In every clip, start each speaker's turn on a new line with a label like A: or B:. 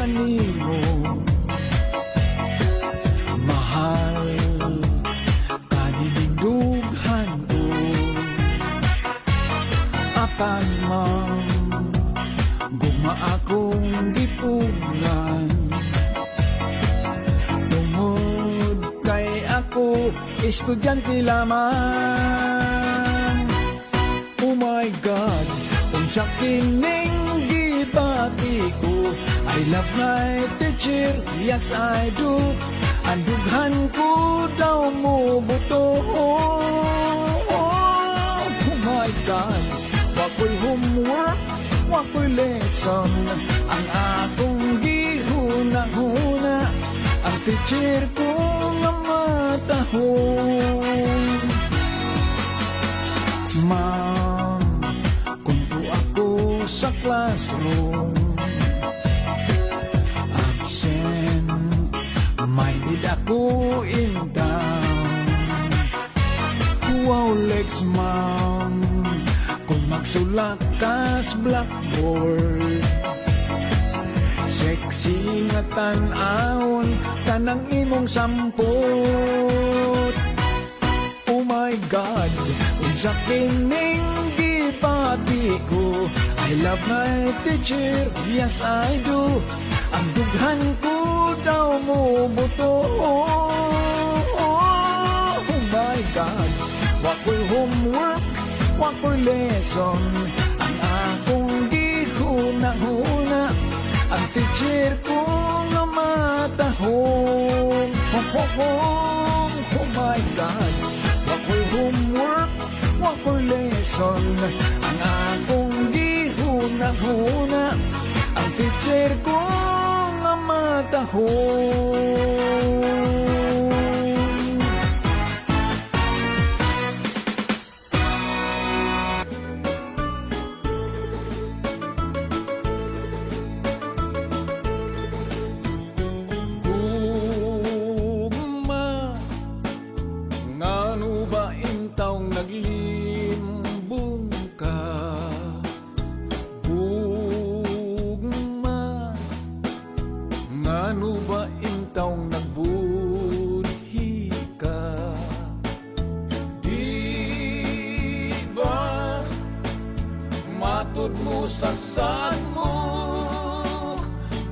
A: kanimo. Mahal kanilindughan ko, apan man gugma akong gipunan. Tungod kay ako estudyante lamang. Oh my God, unsa kining gibati ko? I love my teacher, yes I do. Andughan ko daw mo buto. Oh my God, wako'y homework, wako'y lesson. Ang akong gihuna-huna, ang teacher ko nga matahong. Ma'am, kung po ako sa classroom, absent, minded ako in town. Wow, legs ma'am, kung magsulat ka sa blackboard, sexy nga tan-awon kanang imong sampot. Oh my God, unsa kining gipati ko? I love my teacher, yes I do. Ang dughan ko daw mo buto. Oh my God, wako'y homework, wako'y lesson. Ang akong gihuna-huna, ang teacher ko nga matahong. Oh my God, wako'y homework, wako'y lesson. Ang akong gihuna-huna, ang teacher ko nga matahong. Gugma, ngano ba intawng naglimbong ka? Gugma, ngano ba intawng nagbudhi ka? Di ba matod mo sa saan mo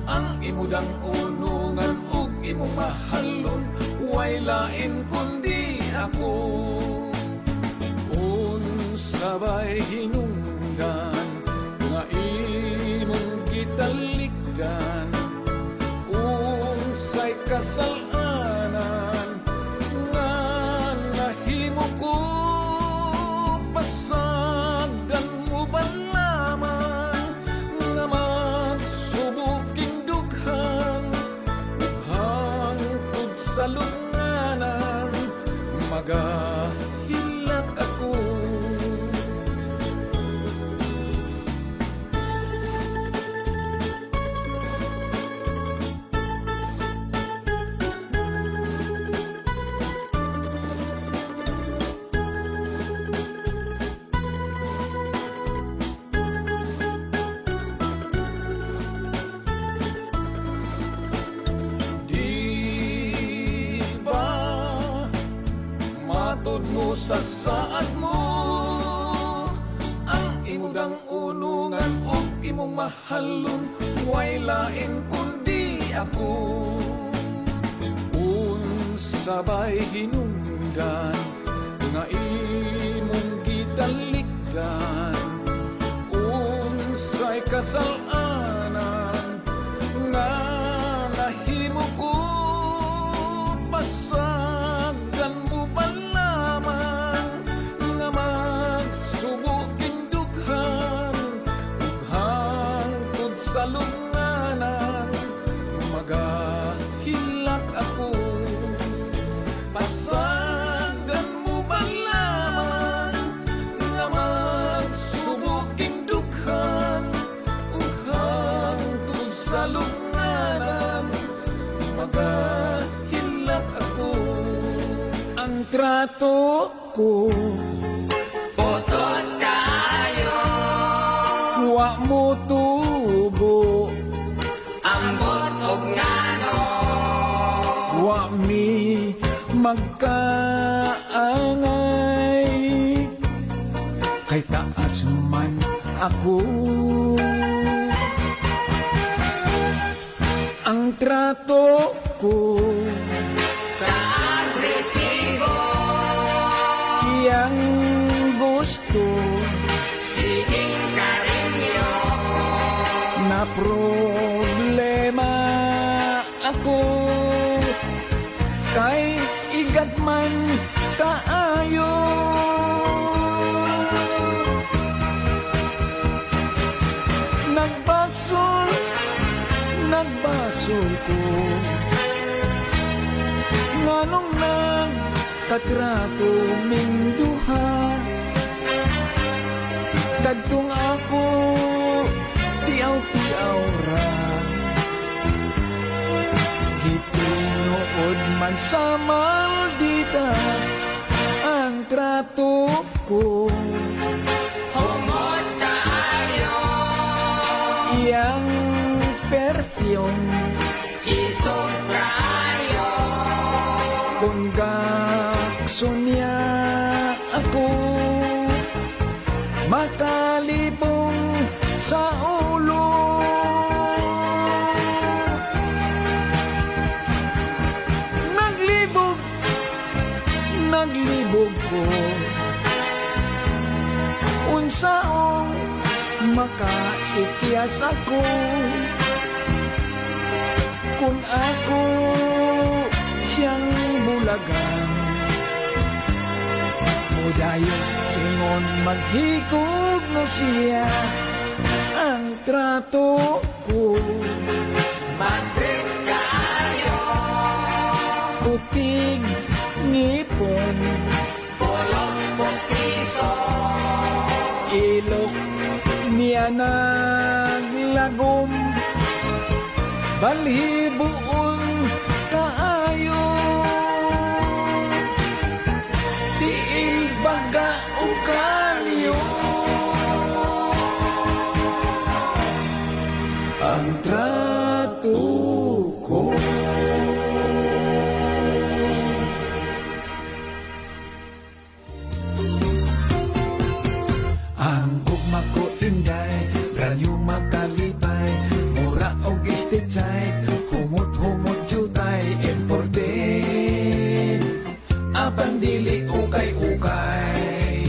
A: ang imudang unungan ug imong mahalon? Way lain kundi ako. Unsa ba'y hinungdan nga imong gitalikdan? Unsay kasalanan nga nahimo ko? Pasagdan mo ba lamang nga magsubuking dughan ug hangtod sa lunganan magahilak ako? Di ba matod mo sa saad mo ang imudang unungan ug imong mahalon? Way lain kundi ako. Unsa ba'y hinungdan nga imong gitalikdan? Unsay kasalanan nga nahimo ko? Pasagdan mo ba lamang nga magsubuking dughan ug hangtod sa lunganan magahilak ako? Pasagdan mo ba lamang nga magsubuking dughan ug hangtod sa lunganan magahilak ako? Ang trato ko,
B: Putot tayo,
A: wa mo tubo.
B: ang
A: magkaangay, kay taas man ako. Ang trato ko
B: Agresibo,
A: kiyang gusto
B: siging karinyo,
A: na problema ako, kay igat man kaayo. Nagbasol ko, nganong nagkatrato ming duha, dagtong ako tiaw-tiaw ra, gitinuod man sa maldita ang trato ko.
B: humot tayo,
A: Iyang perfume
B: isobrayo,
A: kung gaksunya ako, makalibong sa ulo. Naglibog ko, unsaong makaikyas ako, kung ako siyang bulagan. Mudayon ingon maghikog no siya ang trato ko.
B: madrid kayo,
A: Putig ngipon,
B: polos postiso,
A: ilok niya naglagom, balhibuon kaayo, tiil baga o kalyo. Ang trato ko. Ang gugma ko inday, ranyo makalipay, mura og istitsay, humot-humot jutay, imported, apan dili ukay-ukay.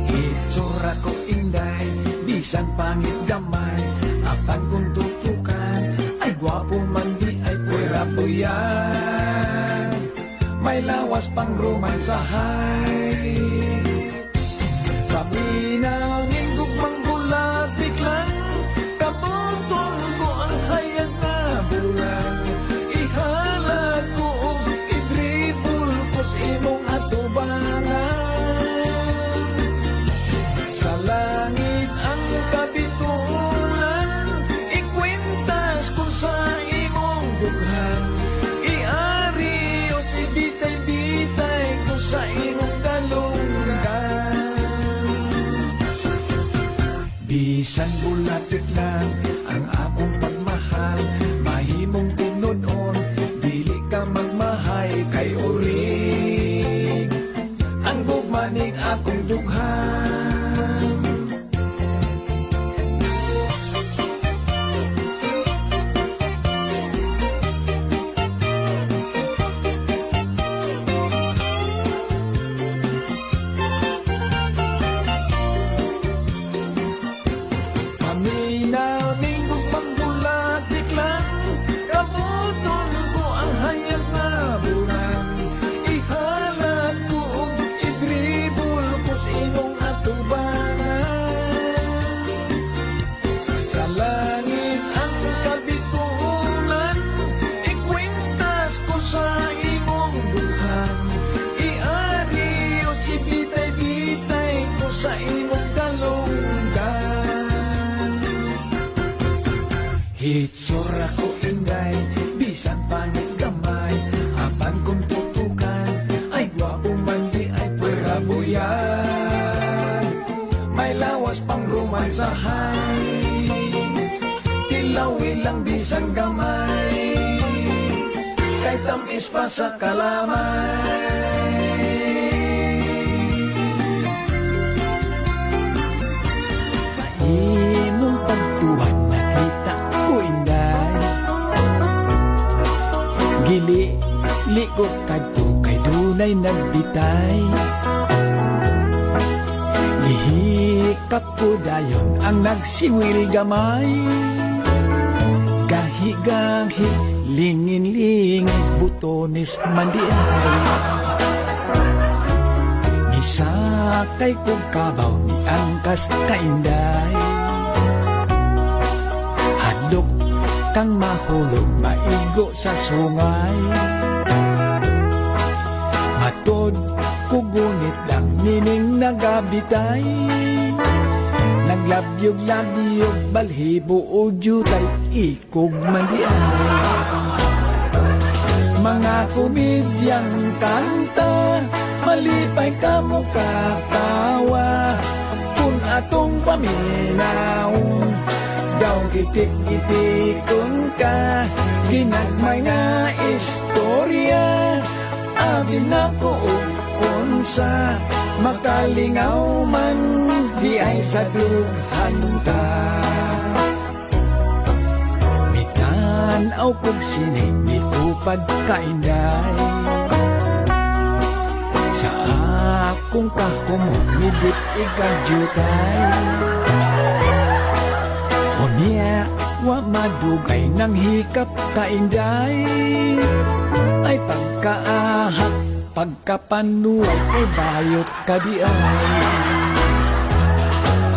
A: Itsura ko inday, bisan pangit gamay, apan kung tutukan, ay gwapo man di ay pwera buyan, may lawas pang romansahay. Paminaw ng gugmang bulat biglang, kabutong ko ang hayag na bulan. Ihalat ko o idribul ko sa imong atubangan. Sa langit ang kabitulan, ikwintas ko sa imong dughan. Iari o si bitay-bitay ko sa imong kalunggan. Bisan bulatit lang ang akong pagmahal, mahimong tinudon, dili ka magmahay kay urig ang gugmaning akong dughan. Paminaw ning gugmang bulat biglang, kabuton ko ang hayag na bulan. Ihalat ko og idribul ko sa imong atubangan. Sa langit ang kabitulan, ikwintas ko sa imong dughan. Iari o si bitay-bitay ko sa imong kalunggan. Hitsura ko inday, bisan pangit gamay, apan kung tutukan, ay gwapo man di ay pwera buyan. May lawas pang romansahay, tilaw ilang bisan gamay, kay tamis pa sa kalamay. Sa imong pagtuhan nakita ko inday, gili likot kadto kay dunay nagbitay. Gihikap ko dayon ang nagsiwil gamay, gahi-gahi lingin-lingin butones mandiay. Misakay kong kabaw ni angkas kainday, hadlok kang mahulog maigo sa sungay. Matod kugunit lang nining nagabitay, naglabyog-labyog balhibo o jutay ikog mandiay. Mga komedyang kanta malipay ka mo katawa, kung atong paminaw daw kitik-itikon ka, ginagmay nga istorya abi na ko unsa makalingaw man di ay sa dughan ka. Mitanaw kog sinig mitupad kainday, sa akong kahumon midit ikadyutay. Unya wa madugay ng hikap kainday, ay pagkaahak pagkapanuay kay bayot kadiay.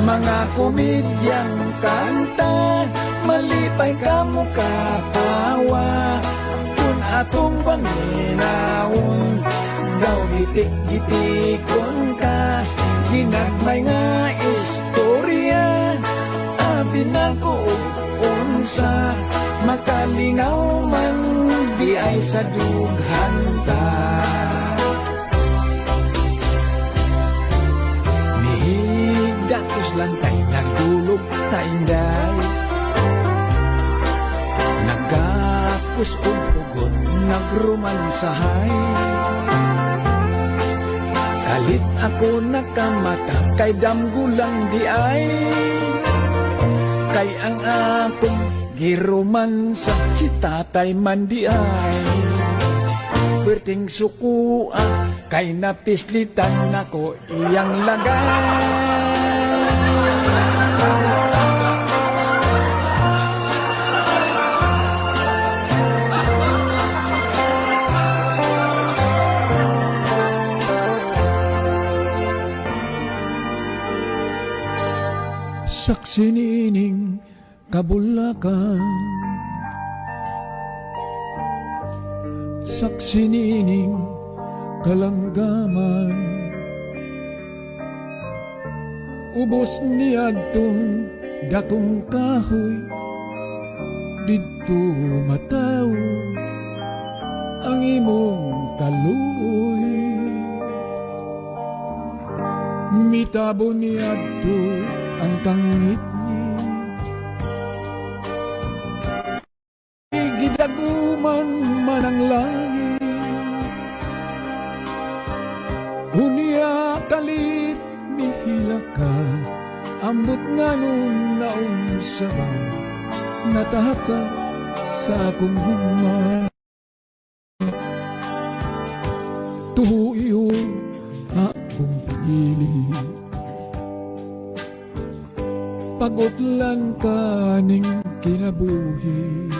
A: Mga komedyang kanta malipay ka mo katawa, kung atong paminawon daw gitik-gitikon ka, ginagmay nga istorya abi na ko unsa makalingaw man di ay sa dughan ka. Mihigdatos lang tay nagdulog tainday, nagakos og hugot nagrumansahay. Kalit ako nakamata kay damgulang di ay, kay ang akong giromansa si tatay mandiay. Berting sukua kay napislitan nako iyang lagay. Saksi nining kabulakan, saksi nining kalanggaman, ubos niadtong dakong kahoy, didto mataw ang imong kaluoy. Mitabo niadto ang tangit ni, gidaguman man ang langit. Unya kalit mihila ka, ambot nga nung naunsa ba, natahaka sa akong humay. Tuho iyo akong pinili, pagod lang kaning kinabuhi.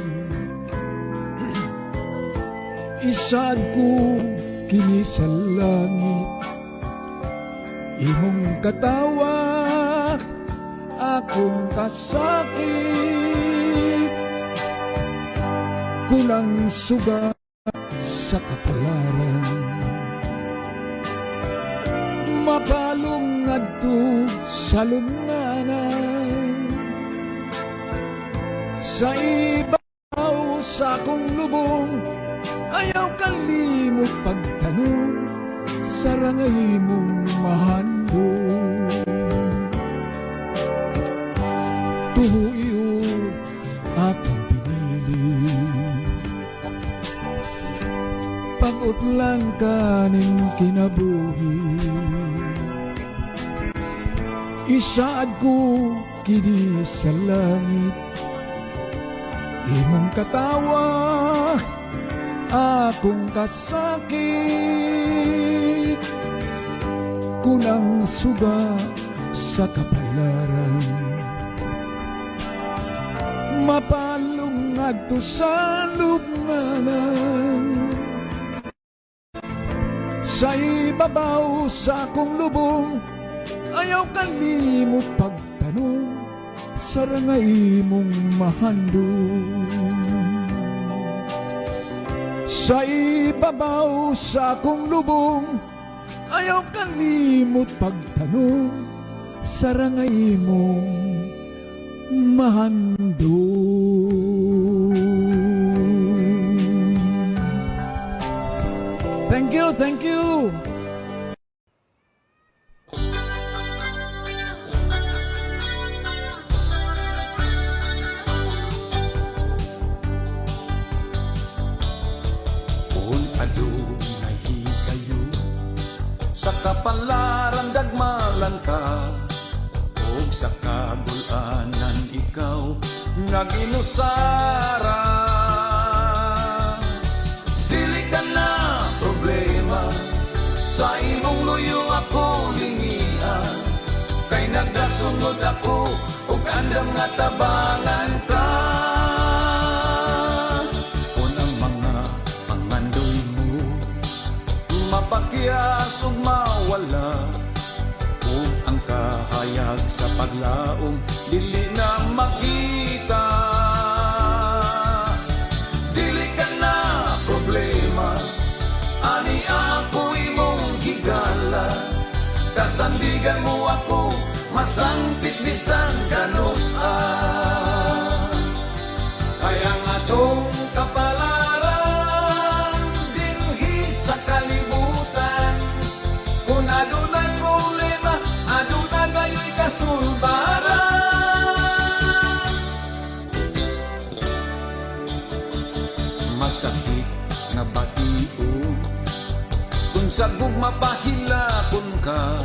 A: Isad ko kini sa langit, imong katawa akong kasakit. Kulang suga sa kapalaran, mapalong adto sa lumnanan. Sa ibaw sa akong lubong, ayaw kalimot pagtanong sa rangay mong mahandong. Tuho iyo akong pinili, pag-utlan kaning kinabuhi. Isaad ko kini sa langit, imong katawa akong kasakit. Kunang suga sa kapalaran, mapalungag to sa lubnganan. Sa ibabaw sa akong lubong, ayaw kalimot pagtanong, sarangay mong mahandong. Sa ibabaw sa akong lubong, ayaw kalimot pagtanong, sarangay mong mahandong. Thank you, thank you.
C: Kung adunay kayo sa kapalaran dagmalan ka, ug sa kagulanan ikaw nga ginusara. Dili ka na problema, sa imong luyo ako lingian, kay nagasunod ako ug andam nga tabangan ka. Unang mga pangandoy mo mapakyas ug mawala, ug ang kahayag sa paglaom dili na makita. Dili ka na problema, ani ako imong higala, kasandigan mo ako masangpit bisan kanusan. Kaya nga tong kapalaran dinhi sa kalibutan, kung adunay problema aduna gayoy kasulbaran. Masakit nga bation kung sa gugma pahilakon ka,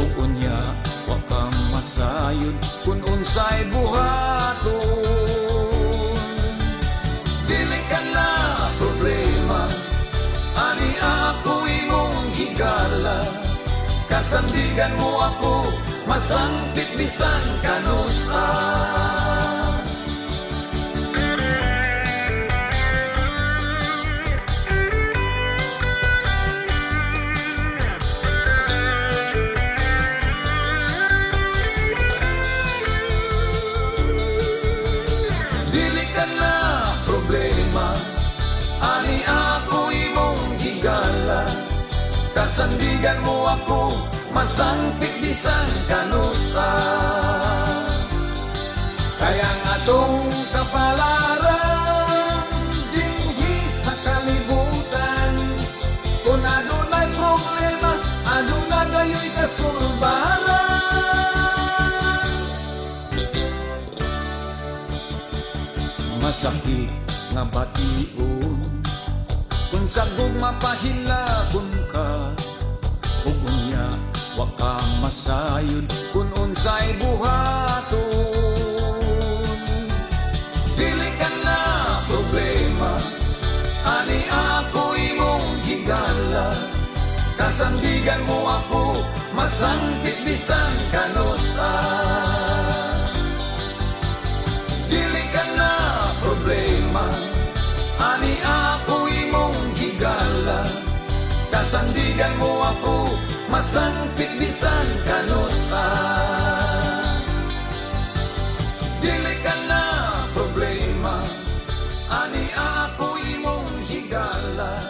C: ug unya wa ka masayod kung unsay buhaton. Dili ka na problema, ani ako imong higala, kasandigan mo ako masangpit bisan kanusan. Dili ka na problema, ani ako imong higala, kasandigan mo ako masangpit bisan kanusan. Kaya nga tong kapalaran dinhi sa kalibutan, kung adunay problema aduna gayoy kasulbaran. Masakit nga bation kung sa gugma pahilakon ka, ug unya wa ka masayod kung unsay buhaton. Dili ka na problema, ani ako imong higala, kasandigan mo ako masangpit bisan kanusan. Dili ka na problema, ani ako imong higala, kasandigan mo ako masangpit bisan kanusan. Dili ka na problema, ani ako imong higala,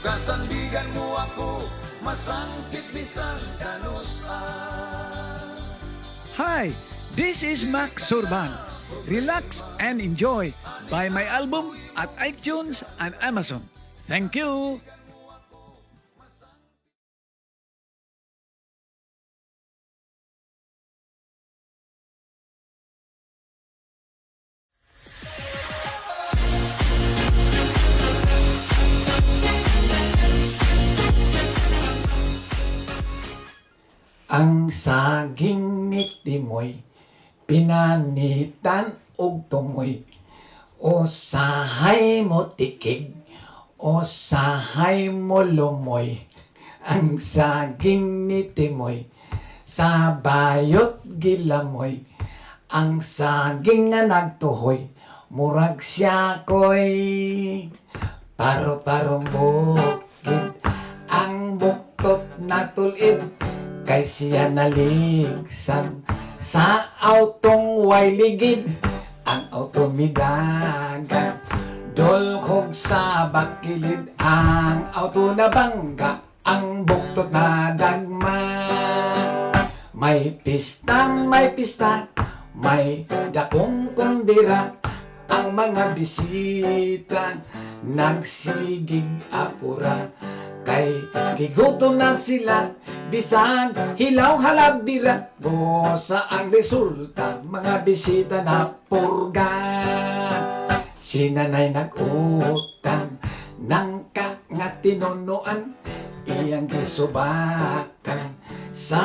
C: kasandigan mo ako masangpit bisan kanusan.
A: Hi, this is Max Surban. Relax and enjoy. Buy my album at iTunes and Amazon. Thank you. Ang saging ni Timoy, pinanitan og tumoy. O sahay mo tikig, o sahay mo lumoy. Ang saging ni Timoy, sa bayot gilamoy. Ang saging nga nagtuhoy, murag siya ko'y paro-parong bukid. Ang buktot na tulid, kay siya naligsan sa autong way ligid. Ang auto midagan, dolhog sa bakilid. Ang auto na bangga, ang buktot na dagma. May pista, may dakong kumbira. Ang mga bisita nagsigig apura. Kay gigutom na sila, bisag hilaw halabira. Bosa ang resulta, mga bisita na purga. Si nanay nag-utang ng nga tinunuan, iyang gisubakan sa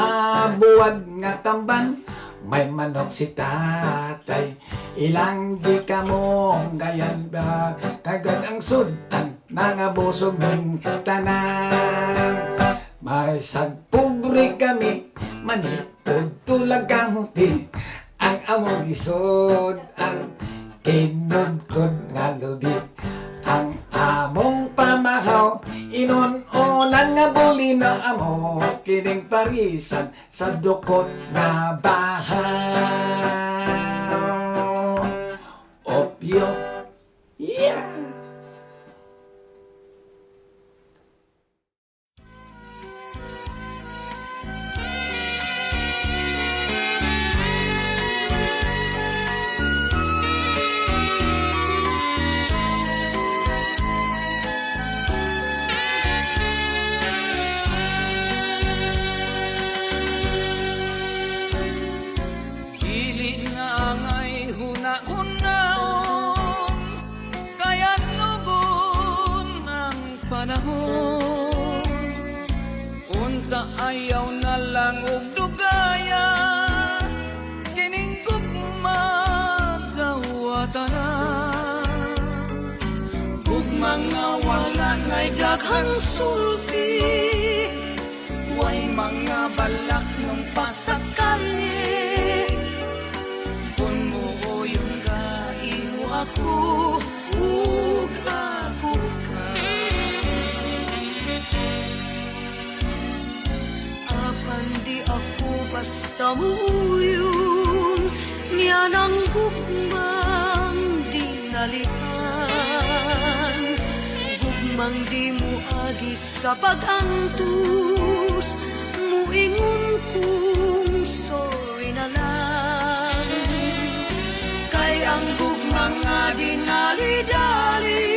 A: buwag nga tamban. May manok si tatay, ilang di ka mong gayan ba? Kagad ang sudan, nangabusog ng tanan. May sagpubri kami, manipod tulag kamuti. Ang among isod, ang kinudkod nga ludi. Ang among pamahaw, inon-onan nga buli na amo. Kining parisan sa dukot na bahaw. Opyo, yeah!
D: Dili na ngay huna-hunaon, kaya nugon ang panahon. Unta ayaw na lang og dugaya, kining gugma dawata na. Gugma nga wala na'y daghang sulti, way mga balak nung pasakali. Kung mo yung gain mo ako, ug ako ka. Apan di ako basta muyon, niya nang gugmang di nalihan. Gugmang di mo agis sa pag-antus, muingon kong sorry na lang. Kay ang gugmang nga dinali-dali,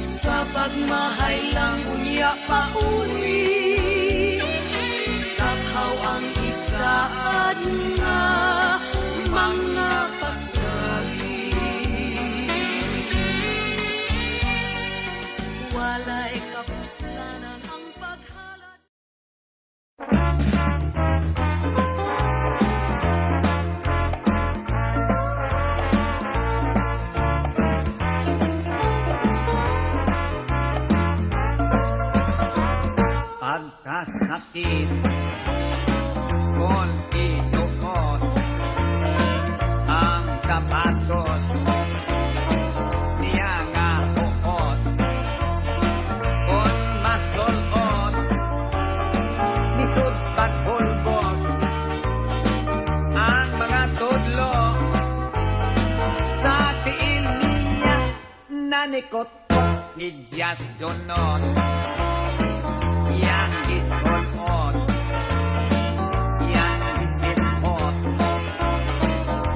D: sa pagmahay lang unya pauli. Takhaw ang isaad nga mga pasali. Wala'y kapuslanan ang paghalad.
E: Pagkasakit kung inuot ang kapatos niya nga uot. Kung masulot nisod paghulbot ang mga tudlo sa tiil niya nanikot idyas donon. Yang isunod, yang isinot,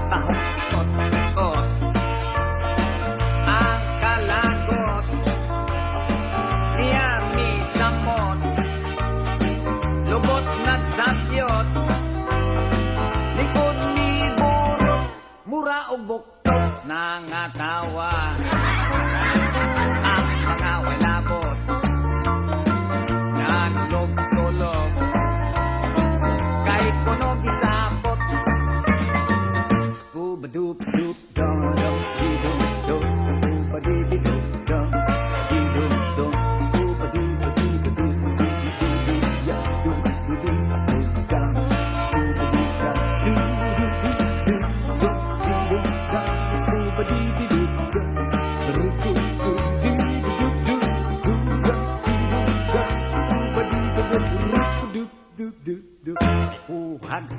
E: tahong ikot-ikot, ang kalagot, niya misamot, lubot nagsabyot, likod ni buro, mura o buktot, nangatawa, ang mga walabot, sulog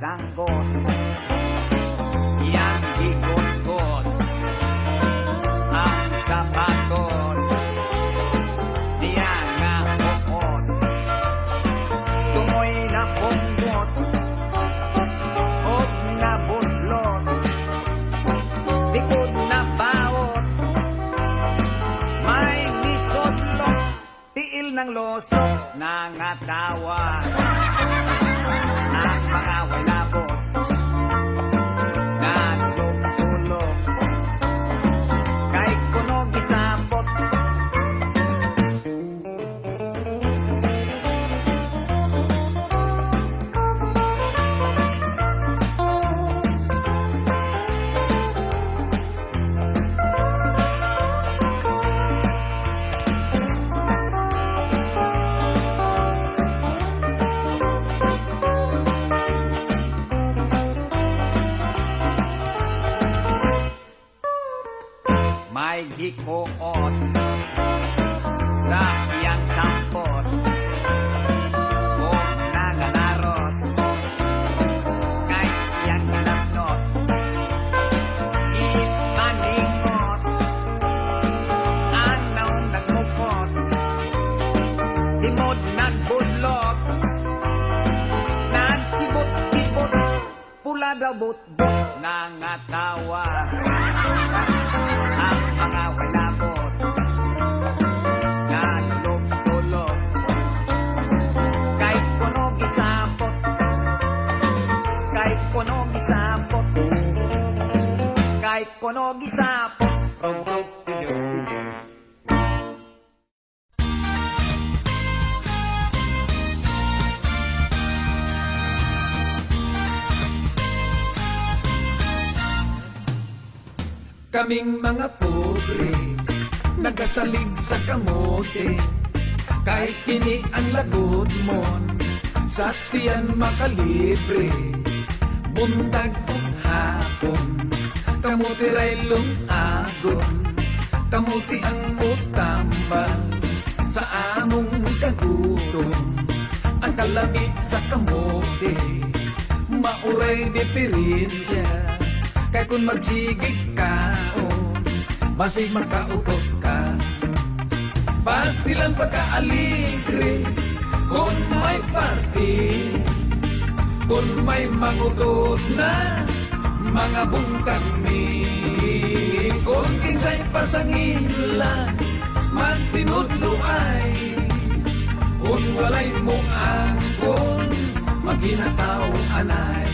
E: sanggot. Yang gigot-got ang sapatos. Diya nga hukot. Tumoy na punggot. Og na buslot. Likod na bawot. May nisodlot. Tiil ng losok. Nangatawa. Ang mga walabot. Nalog-sulok. Kay kuno gisapot. May gikuot sa iyang sampot. Kung naganarot kay iyang ginapnot. Ipaningot anaw nagmukot. Simod nagbudlot. Nagkibot-kibot. Pula daw bot-bot. Nangatawa ang mga walabot. Nalulog-sulog. Kay kuno gisapot. Kay kuno gisapot. Kay kuno gisapot.
C: Kaming mga pobre, nagasalig sa kamote, kahit kini ang lagod mon, sa tiyan makalibre, bundag ug hapon, kamote ray lungagon, kamote ang utambal, sa among kagutom, ang kalami sa kamote, mauray diferensya. Kay kung magsigig ka, basig makautot ka. Pastilan pagkaaligre, kung may party, kung may mangutot na, mga bungkang mi. Kung kinsay pasangila, magtinudluay, kung walay mo angkon, maginataw anay.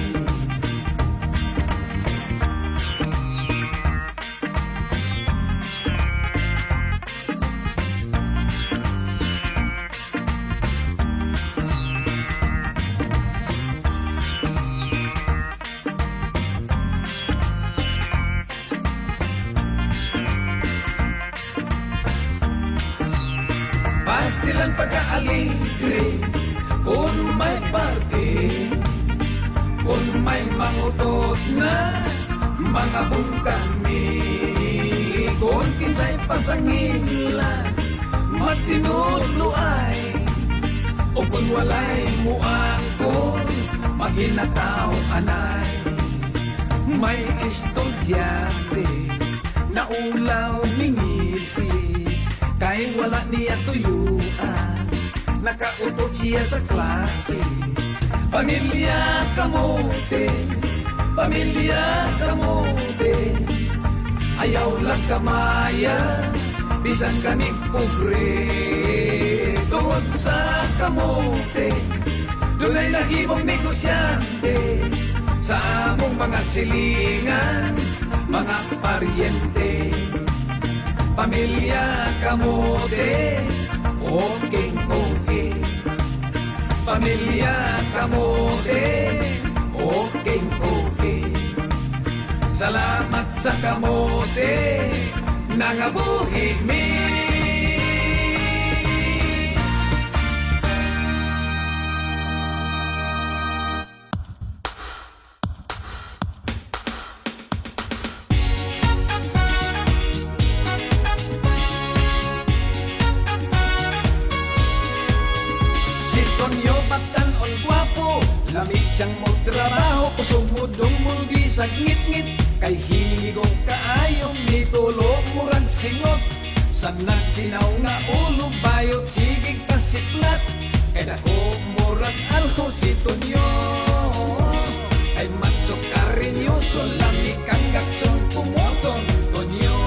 C: Pastilan pagkaaligre, kung may party, kung may mangutot na, mga bungkang mi. Kung kinsay pasangila, magtinudluay, o kung walay muangkon, maghinataw anay. May estudyante, na ulaw mingisi, kay wala niya tuyuan, nakautot siya sa klase. Pamilya kamote, pamilya kamote, ayaw lang kamaya, bisan kami pobre. Tungod sa kamote, dunay nahimong negosyante, sa among mga silingan, mga paryente. Pamilya kamote, okay, okay. Pamilya kamote, okay, okay. Salamat sa kamote, nangabuhi mi. Lamig siyang mo trabaho, kusog mo dong bisag ngit-ngit. Kay higong kaayong nitulo murag singot. Sanang sinaw nga ulo, bayot sigig pasiklat. Kay dako murag alho si Tonyo. Ay matsok karinyoso, lamig kang gakson pumuton Tonyo.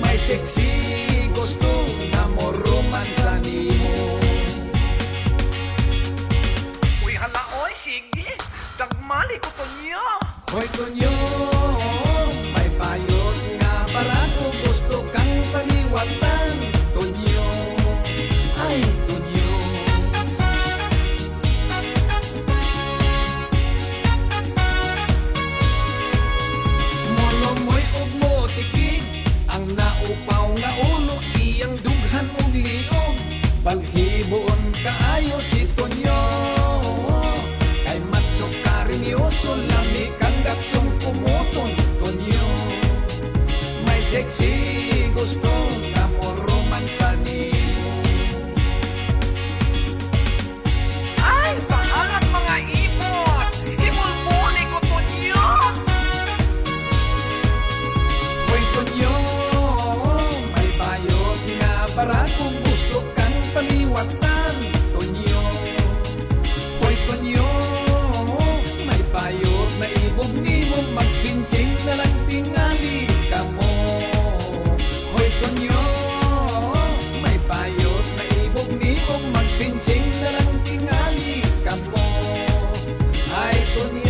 C: May sexy gusto na mo romansa nimo.
F: Uy, hala, oy, sige. Dagmali ko to niya.
C: Hoy Tonyo, may payot nga para ko gusto kang paliwatan Tonyo, ay Tonyo. Molo mo'y ug mo tikig ang naupaw nga ulo, iyang dughan ug liog. Balhiboon kaayo si Tonyo. Kay matsok karinyoso, lamig kang daksong pumuton Tonyo. May sexy gusto na mo romansa nimo.
F: Ay, paangat mga ibot. Imulmuli ko to niya.
C: Hoy Tonyo, may bayot nga para kung gusto kang paliwatan Tonyo. Hoy Tonyo, may bayot na ibog nimo, magpinsing na lang tingali ka mo. Hoy Tonyo, may bayot na ibog nimo, magpinsing na lang tingali ka mo. Ay Tonyo.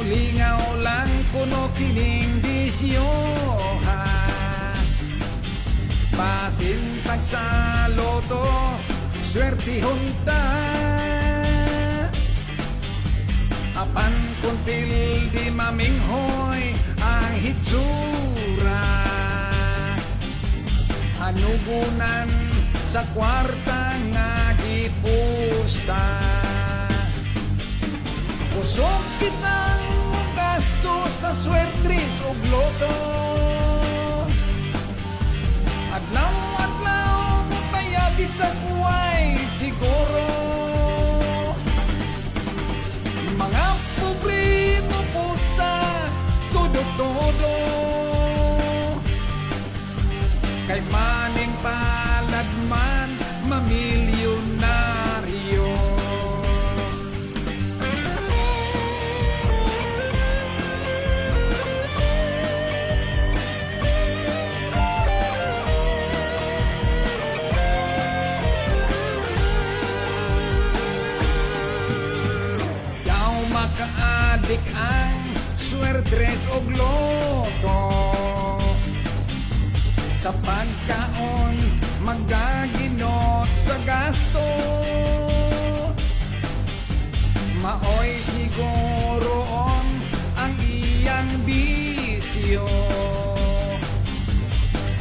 C: Lingaw lang kuno kining disyoha. Pasintag sa loto, swerte hunta. Apan kuntil di maminghoy ang hitsura. Anugunan sa kwarta nga gipusta. Usok kitang gasto sa swertris o gloto. Adlaw-adlaw mo kaya bisag uway siguro. Mga pobre mo pusta, todo-todo. Kay maning palad man, mamilyonaryo. Makaadik ang swertres o gloto. Sa pagkaon, magaginot sa gasto. Maoy siguro ang iyang bisyo.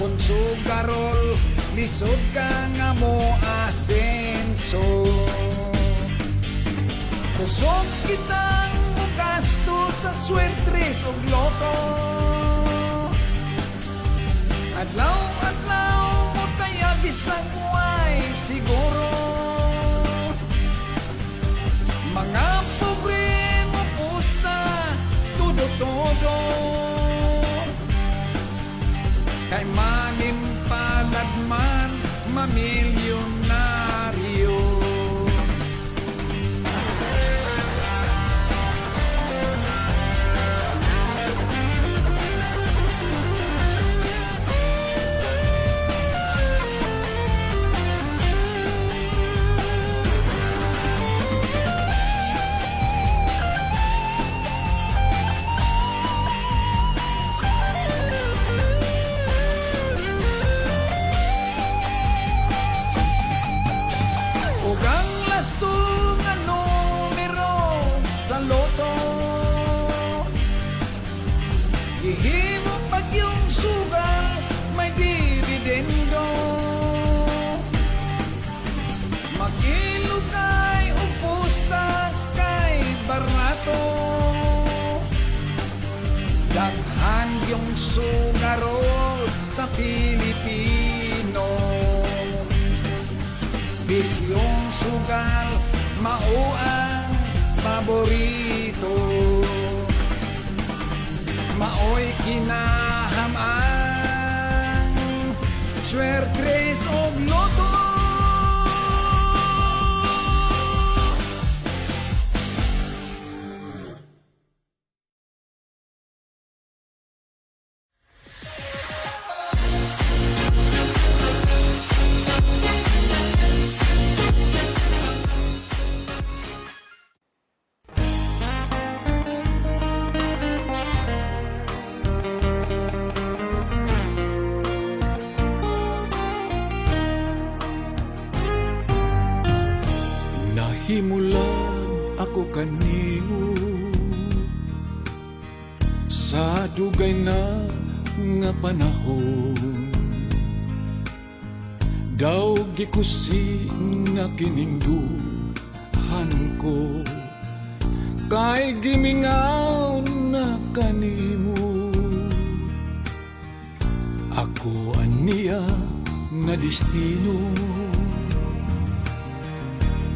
C: Kung sugarol, lisod ka nga mo asenso. Kusog kitang gasto sa swertres o gloto. Adlaw-adlaw mo kaya bisang uway siguro. Mga pobre mo pusta, todo-todo. Kay manim palad man, mamilyonaryo. Ugang lasto nga numero sa loto. Ihimo pag yung sugal may dividendo. Daghan yung sungaro sa Pilipino. Bisyong sugal, mao ang paborito. Maoy kinahamang swertres og loto.
A: Nahimulan ako kanimo sa dugay na nga panahon. Daw gikusi nga kiningduhan ko, kay gimingaw na kanimo. Ako aniya nga destino,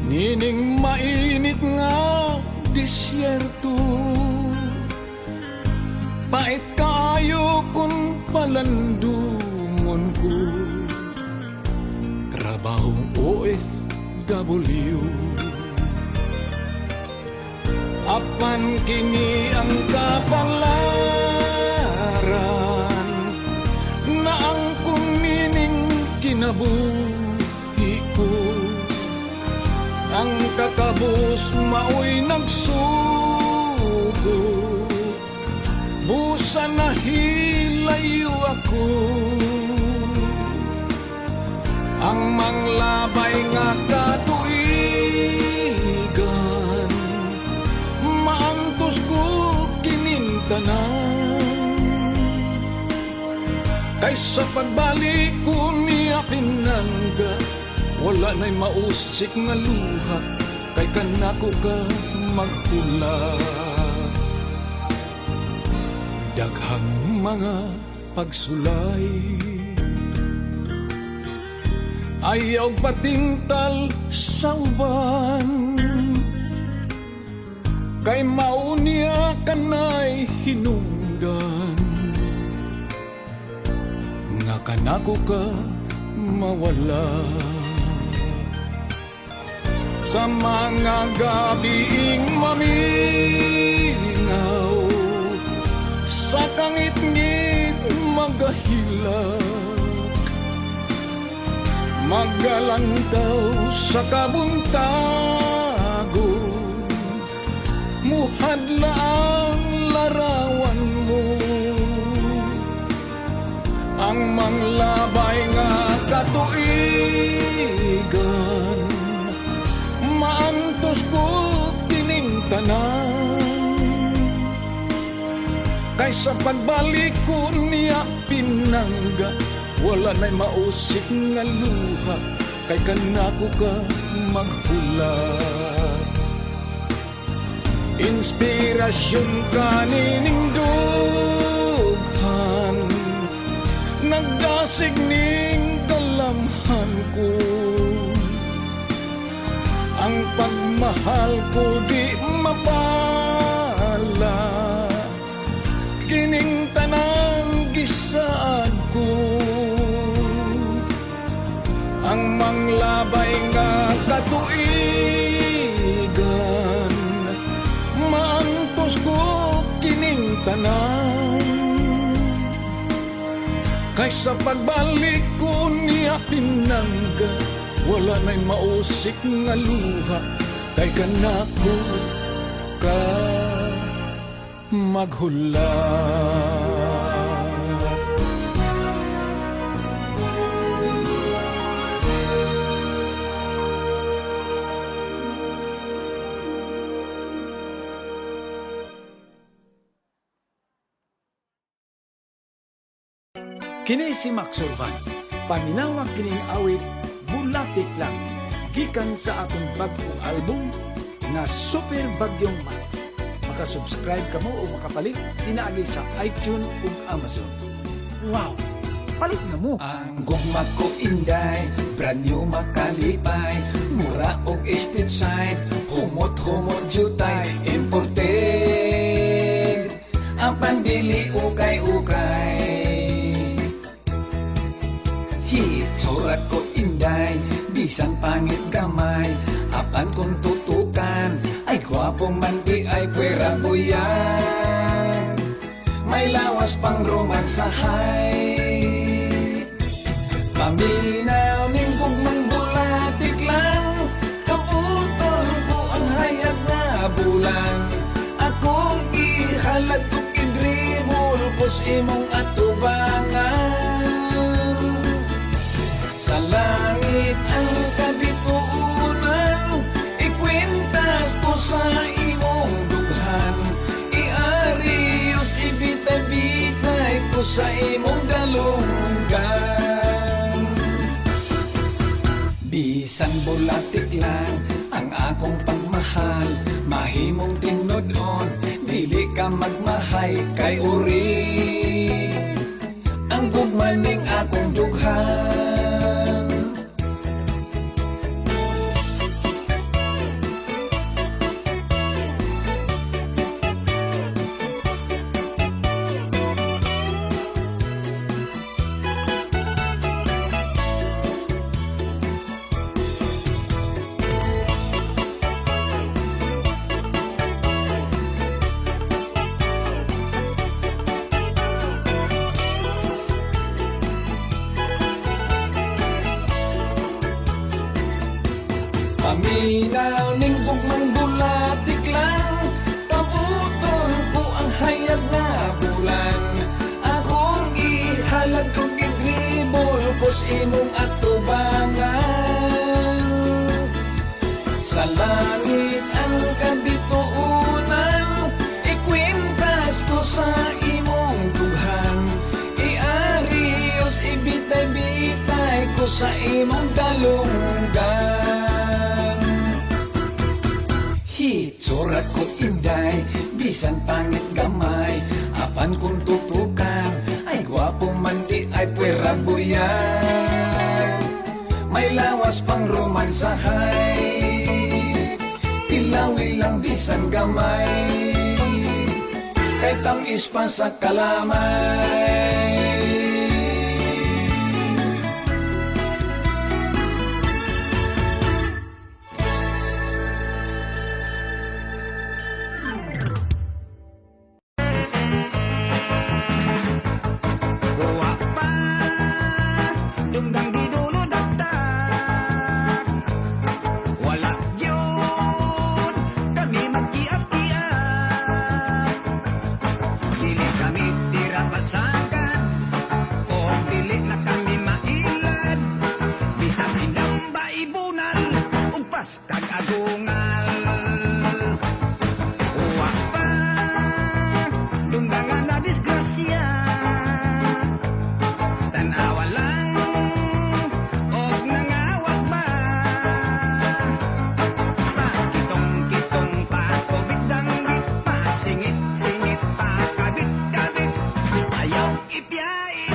A: nining mainit nga disyerto. Pait kaayo kung palandungon ko, trabahong OFW. Apan kini ang kapalaran, na ang kumining kinabuhi ko. Ang kakabus maoy nagsugo, busa na hilayo ako. Ang manglabay nga katuigan, maantos ko kinintanan. Kaysa pagbalik ko niya pinangga, wala na'y mausik nga luha, kay kanako ka maghula. Daghang mga pagsulay, ayaw patintal sa uban, kay maunya kanay hinungdan. Nga kanako ka mawala. Sa mga gabiing maminaw, sa kangit-ngit magahilak, magalantaw sa kabuntagon, muhadla ang larawan mo. Ang manglabay nga katuigan, maantos ko kinintanan. Kaysa pagbalik ko niya pinangga, wala na'y mausik nga luha, kay kanako ka maghula. Inspirasyon ka nining dughan, nagdasig ning dalamhan ko. Ang pagmahal ko di mapala, kining tanang gisaad ko. Ang manglabay nga katuigan, maantos ko kining tanan. Kaysa pagbalik ko niya pinangga, wala na'y mausik nga luha, kay kanako ka maghula.
C: Kini si Max Urban, paminawag kining awit Bulatik Lang, gikan sa atong bagong album na Super Bagyong Max. makasubscribe ka mo o makapalit pinaagi sa iTunes ug Amazon. Wow! Palit na mo! Ang gugma ko inday, brand new makalipay, mura og estate side, humot-humot jutay, imported, ang pandili ukay-ukay. Hitsurat ko inday, bisan pangit gamay, apan kung tutukan, ay gwapo man di ay pwera buyan. May lawas pang romansahay, paminaw ning gugmang bulatik lang, kautol ko ang hayag na bulan. Akong ihalad ko idribol kus imong atubangan. Sa langit ang kabituunan, ikwintas ko sa imong dughan. Iarios ibitay-bitay ko sa imong dalunggan. Bisan bulatik lang ang akong pagmahal, mahimong tinudon, dili ka magmahay kay uri ang gugmaning akong dughan. Paminaw ning gugmang bulatik lang, kaputol ko ang hayag na bulan. Akong ihalag kong idribol kus imong atubangan. Sa langit ang kabituunan, ikwintas ko sa imong dughan. Iarios ibitay-bitay ko sa imong dalunggan. Hitsurat ko inday, bisan pangit gamay, apan kung tutukan, ay gwapo man di ay pwera buyan. May lawas pang romansahay, tilawi lang bisan gamay, kay tamis pa sa kalamay.
E: Buwa pa, dungdang di dulo dakdak. Wala yun, kami magkiat-kiat. Dili kami tira pasakan, o dili na kami mailad. Bisang indang baibunan, ugpas kag agungal. Buwa pa, dungdangan na disgrasya. Tanawa lang, og nangawag ba? Pakitong-kitong pa, kubit-danggit pa, singit-singit pa, kabit-kabit. Ayaw ipiyait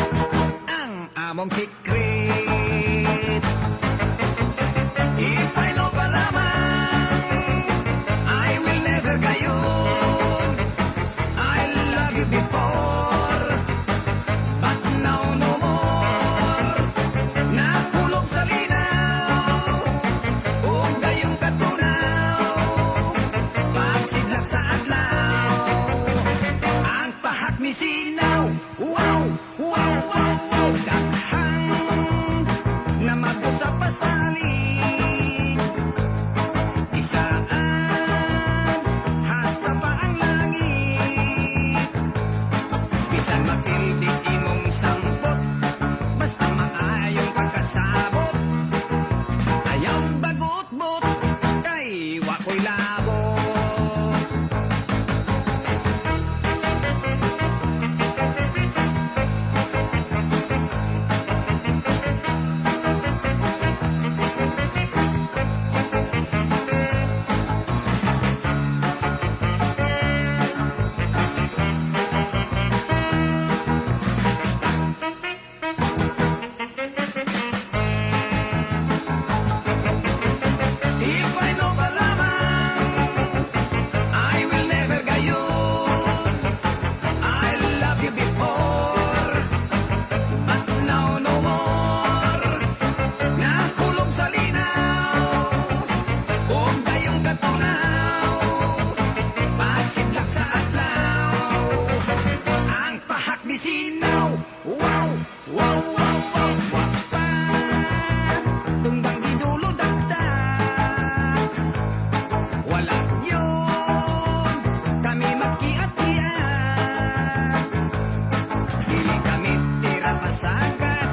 E: ang among secret. If I know pa lamang, I will never gayon. I love you before, but now no more. Nakulog sa linaw, ug dayong katunaw, pagsidlak sa adlaw, ang pahak ni sinaw. Wow, wow, wow, wow. Daghang na mag-usap pa salig, isaan hasta pa ang langit. Bisan mapildi imong sampot, basta maayong pagkasabot. Ayaw bagot-bot, kay wako'y labot. sinaw. Wow, wow, wow, wow, wow. Tumbang di dulo dagdag. Wala yun, kami magkiat-kiat. Dili kami tira pasagat,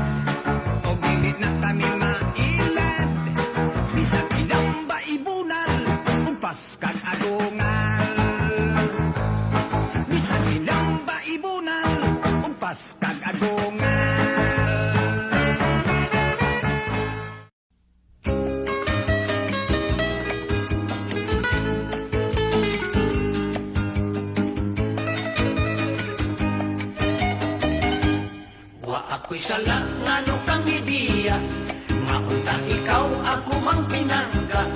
E: o dili na kami mailad. Bisag ilang baibunal, umpas kag agungal. Bisag ilang baibunal, umpas kag agungal.
B: Wa ako'y sala nga no kang ideya, nga unta ikaw ako mang pinangga.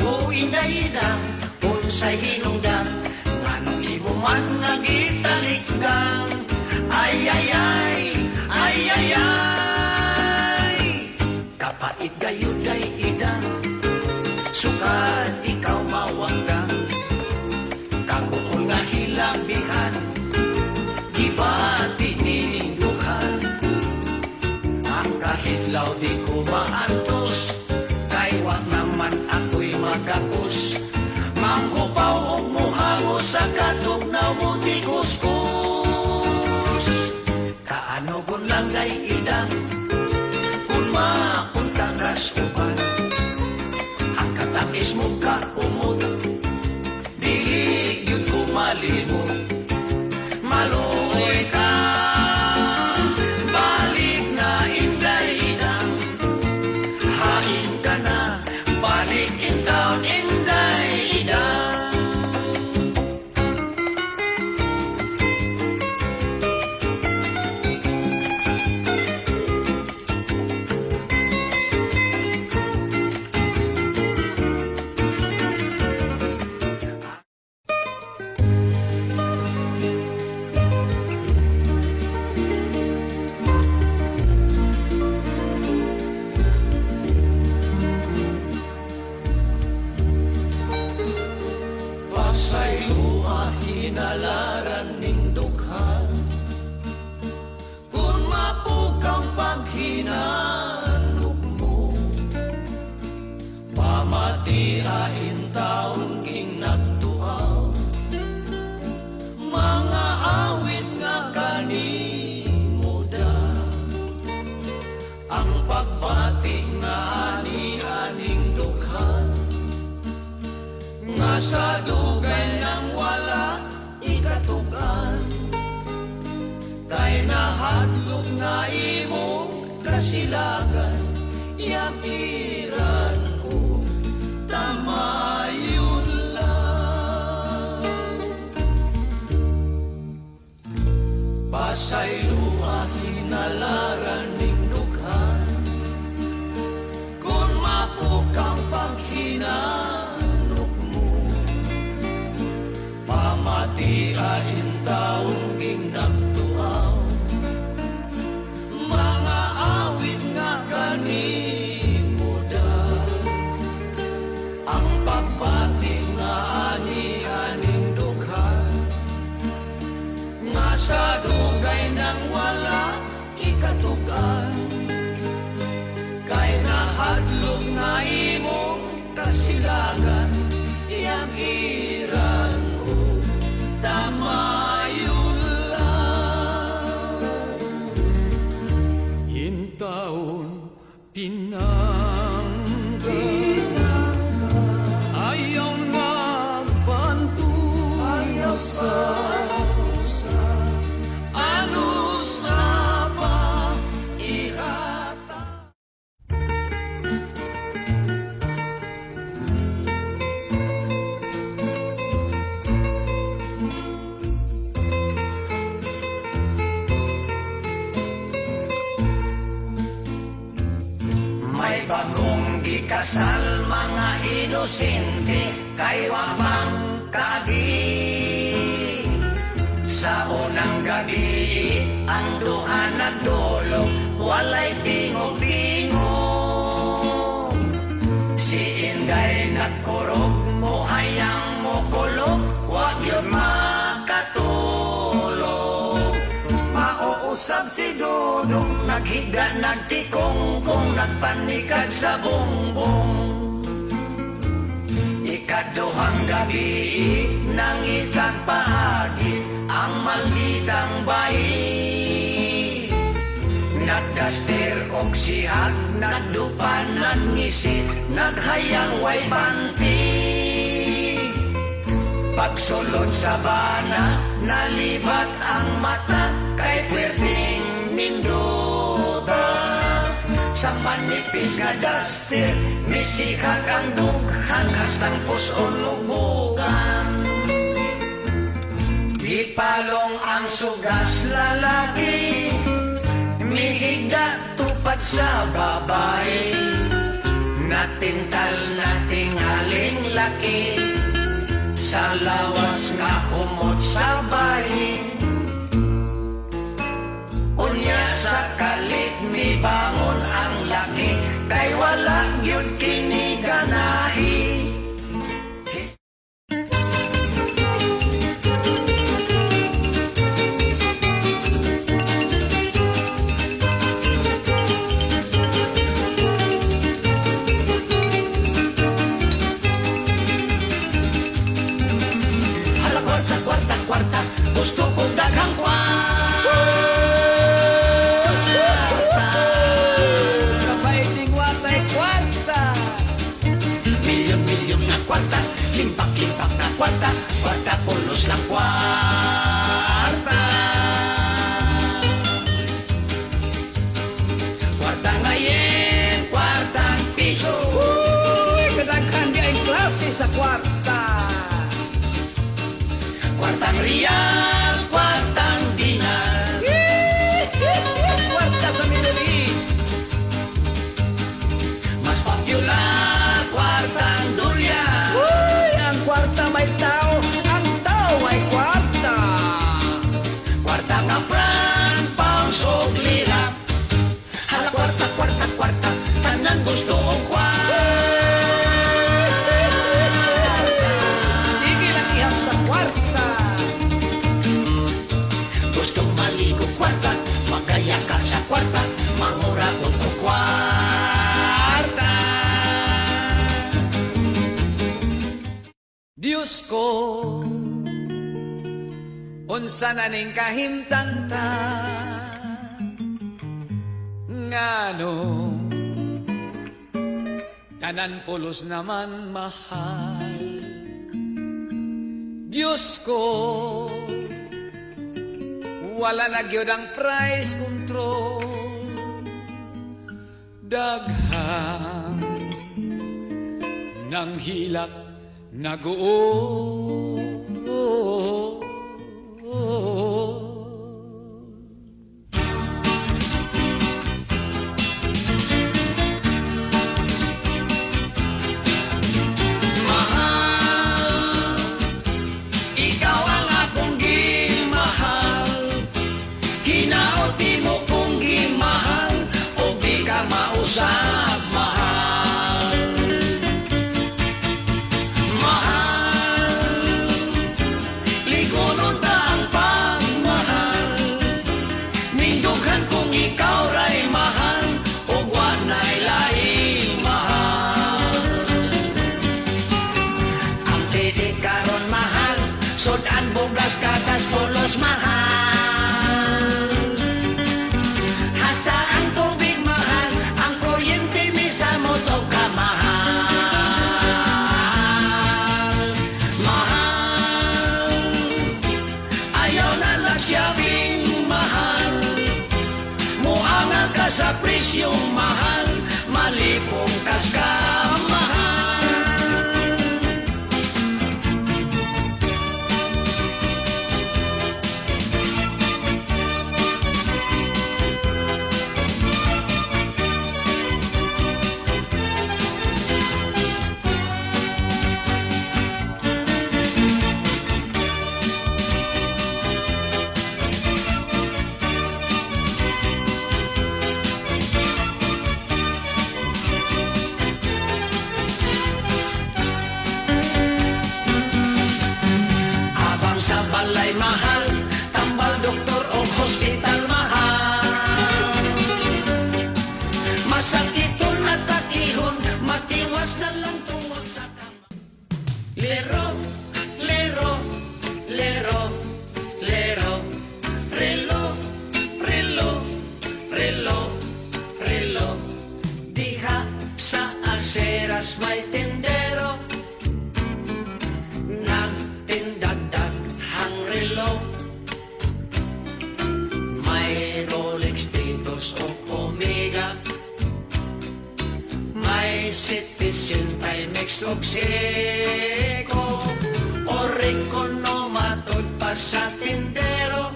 B: O inay-ina, unsay hinungdan, nga nung imo man nga gitalikdan. Ay, ay, ay, ay, ay, ay. Kapait gayud ay idang, sukad ikaw mawagdang. Kaguol nga hilabihan, gibati nining dukhan. Ang kahilaw di ko maantos, kay wag naman ako'y magapos. Manghupaw o muhango sa katugnaw mo di kuskus. Kaano gun lang gay idang, kung mapunta kas uban. Ang katakis mo ka umot, dili yun ko malimot. Maluoy ka, balik na inday-idang. Hain ka na, balik in town inday-idang. Pasay luha hinalaran ning dukhan, kung mapukang paghinanok mo. Pamatiain taon king nagtuaw, mga awit nga kanimuda. Ang pagbati nga ani-aning dukhan, nga sa dugay nang wala ikatugan. Kay nahadlok na imong kasilagan, yakiran o tamayon lang. Pasay luha hinalaran ning dughan, kung mapukang paghinanok mo. Pamatiain taong king nagtuaw, mga awit nga kanimuda. Ang pagbati nga ani-aning dukhan, nga sa dugay nang wala ikatugan. Kay nahadlok nga imong kasilagan, yang iran o tamayon lang.
C: Hintaon pinangga, ayaw nagbantu, ayaw sa ano sa pairata.
B: May bagong gikasal mga inosente, kay wapang kabi. Sa unang gabi, ang duha nagdulog, walay tingog-tingog. Si Inday nagkurog, muhayang mukulog, wag yun makatulog. Mauusap Kausap si Dudong, naghiga, nagtikong, kung nagpanikad sa bongbong. Ikaduhang gabi, nang itagpahagi, ang malditang bayi. Nagdaster og sihag, nagdupan, nagnisit, naghayang way banti. Pagsulod sa bana, nalibat ang mata, kay puwerting ninduta. Sa manipis nga daster, misihag ang dughan, hastang puson lubugan. Ipalong ang sugas lalaki, mihigda tupad sa babae. Natintal nating haling laki, sa lawas nga humot sa bahin. Unya sa kalit mi bangon ang laki, kay walang yun kiniganahi. Kwarta, gusto kong daghang kwarta.
C: Kapaiting watay kwarta.
B: Milyon-milyon na kwarta, limpak-limpak na kwarta, kwarta pulos na kwarta. Kwarta ngayon, kwartang piso.
C: Uy, kadaghan di ay klase sa kwarta.
B: Kwartang riyal, kwartang dinar.
C: Kwarta sa Middle
B: Mas popular, kwartang dulyan.
C: Uy, ang kwarta may tao, ang tao may kwarta.
B: Kwartang afran, pounds o lira. Hala kwarta, kwarta, kwarta, tanan gusto o kwarta.
C: Sige lang ihap sa kwarta.
B: Gustong maligo kwarta, magaya ka sa kwarta, mangura ko kwarta.
C: Diyos ko, unsa na ning kahimtanta, ngano, tanan pulos naman mahal. Diyos ko, wala na gyud ang price control, daghang nang hilak nag-uo.
B: Mahal, ikaw ang akong gimahal. Hinaoti mo kong gimahal, o di ka mausap mahal. Mahal, ligonon ta ang pagmahal. Mindughan kong ikaw ray mahal, o wanay laing mahal. Ang titik karon mahal, sudan bugas katas pulos mahal. Hasta ang tubig mahal, ang kuryente misamot o kamahal. Mahal, ayaw na lasyabing mahal. Muangal ka sa presyong mahal, malipong kas ka mahal. bukas may tendero nagtindagdag hang relo. May Rolex, Titos o Omega, may Citizen, Timex o Seiko, o Ricono matod pa sa tindero.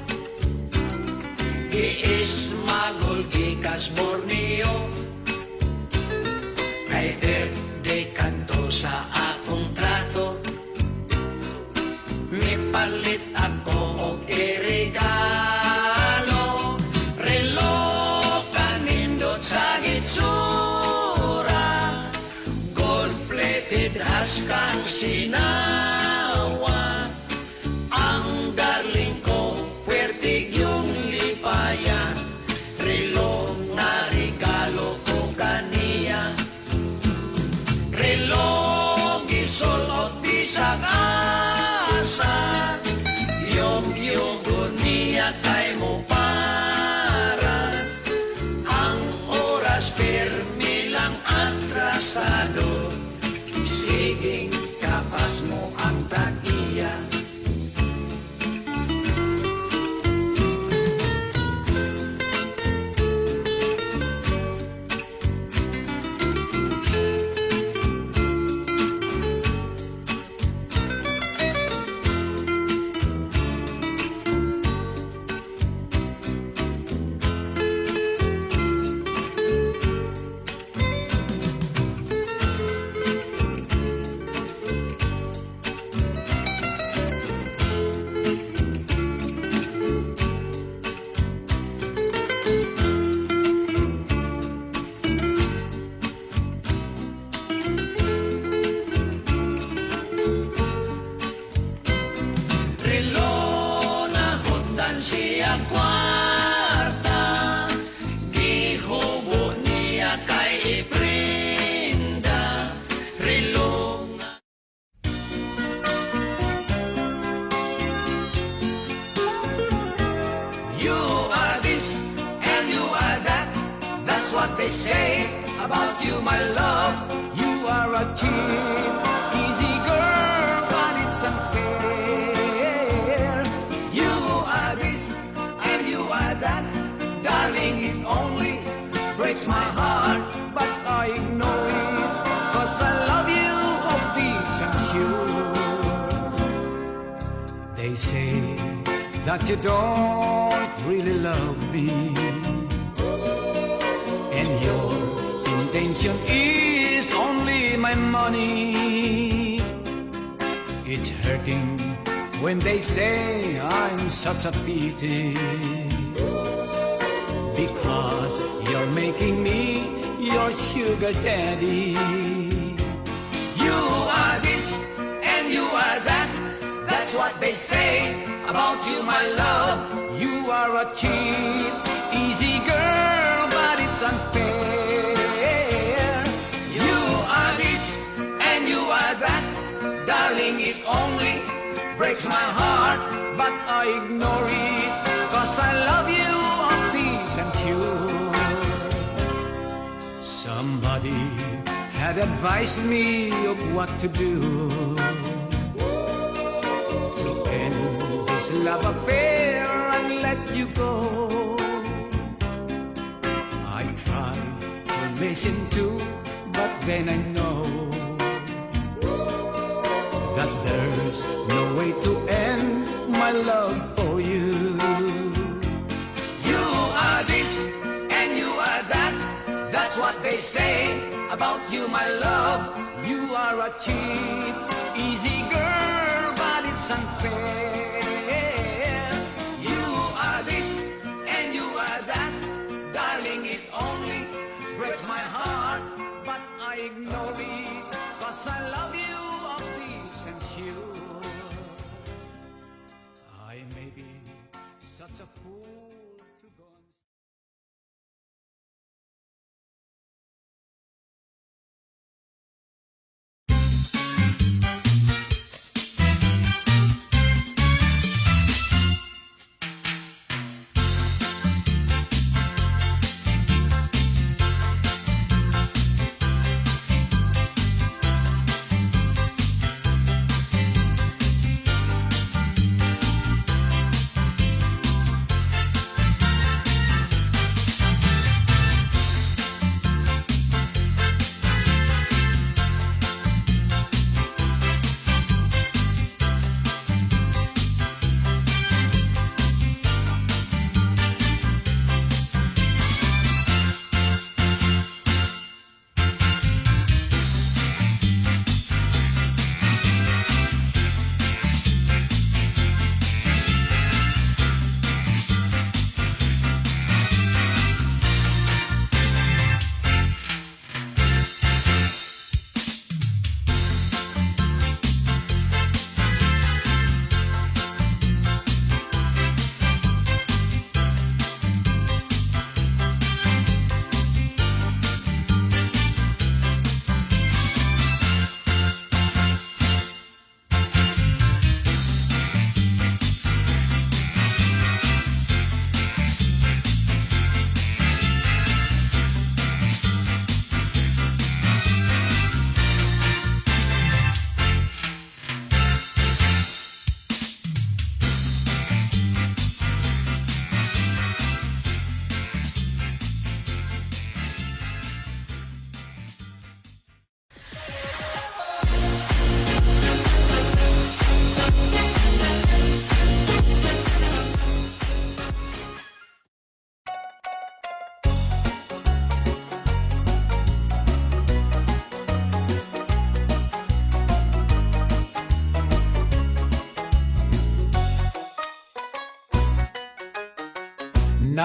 B: Giis magol gikas Borneo, kay birthday kanto sa akong trato. Mipalit ako og irigalo, relo kanindot sa gitsura, gold-plated haskang sinawa. Ang darling ko, puwertig yung lipaya, relo na regalo ko kaniya. Relo gisulot bisag asa, yung niya kay mo para. Ang oras permi lang atrasado, siging kapas mo ang tagiya. Siya kwarta, gihubo niya kay Iprinda, relo nga. You are this and you are that, that's what they say about you, my love.
A: You are a cheap, easy girl, but it's unfair.
B: You are this and you are that, darling, it only breaks my heart,
A: But I ignore it, 'cause I love you, of this I'm sure. They say that you don't really love me, and your intention is only my money. It's hurting when they say I'm such a pity, because you're making me your sugar daddy.
B: you are this and you are that, that's what they say about you, my love.
A: You are a cheap, easy girl, but it's unfair.
B: You are this and you are that, darling, it only breaks my heart,
A: But I ignore it, 'cause I love you, of this I'm sure. Somebody had advised me of what to do to end this love affair and let you go. I tried to listen to, but then I know that there's no way to end my love for you.
B: you are this and you are that, that's what they say about you, my love.
A: You are a cheap, easy girl, but it's unfair.
B: You are this and you are that, darling, it only breaks my heart,
A: But I ignore it, 'cause I love you, of this I'm sure. I may be such a fool to go on.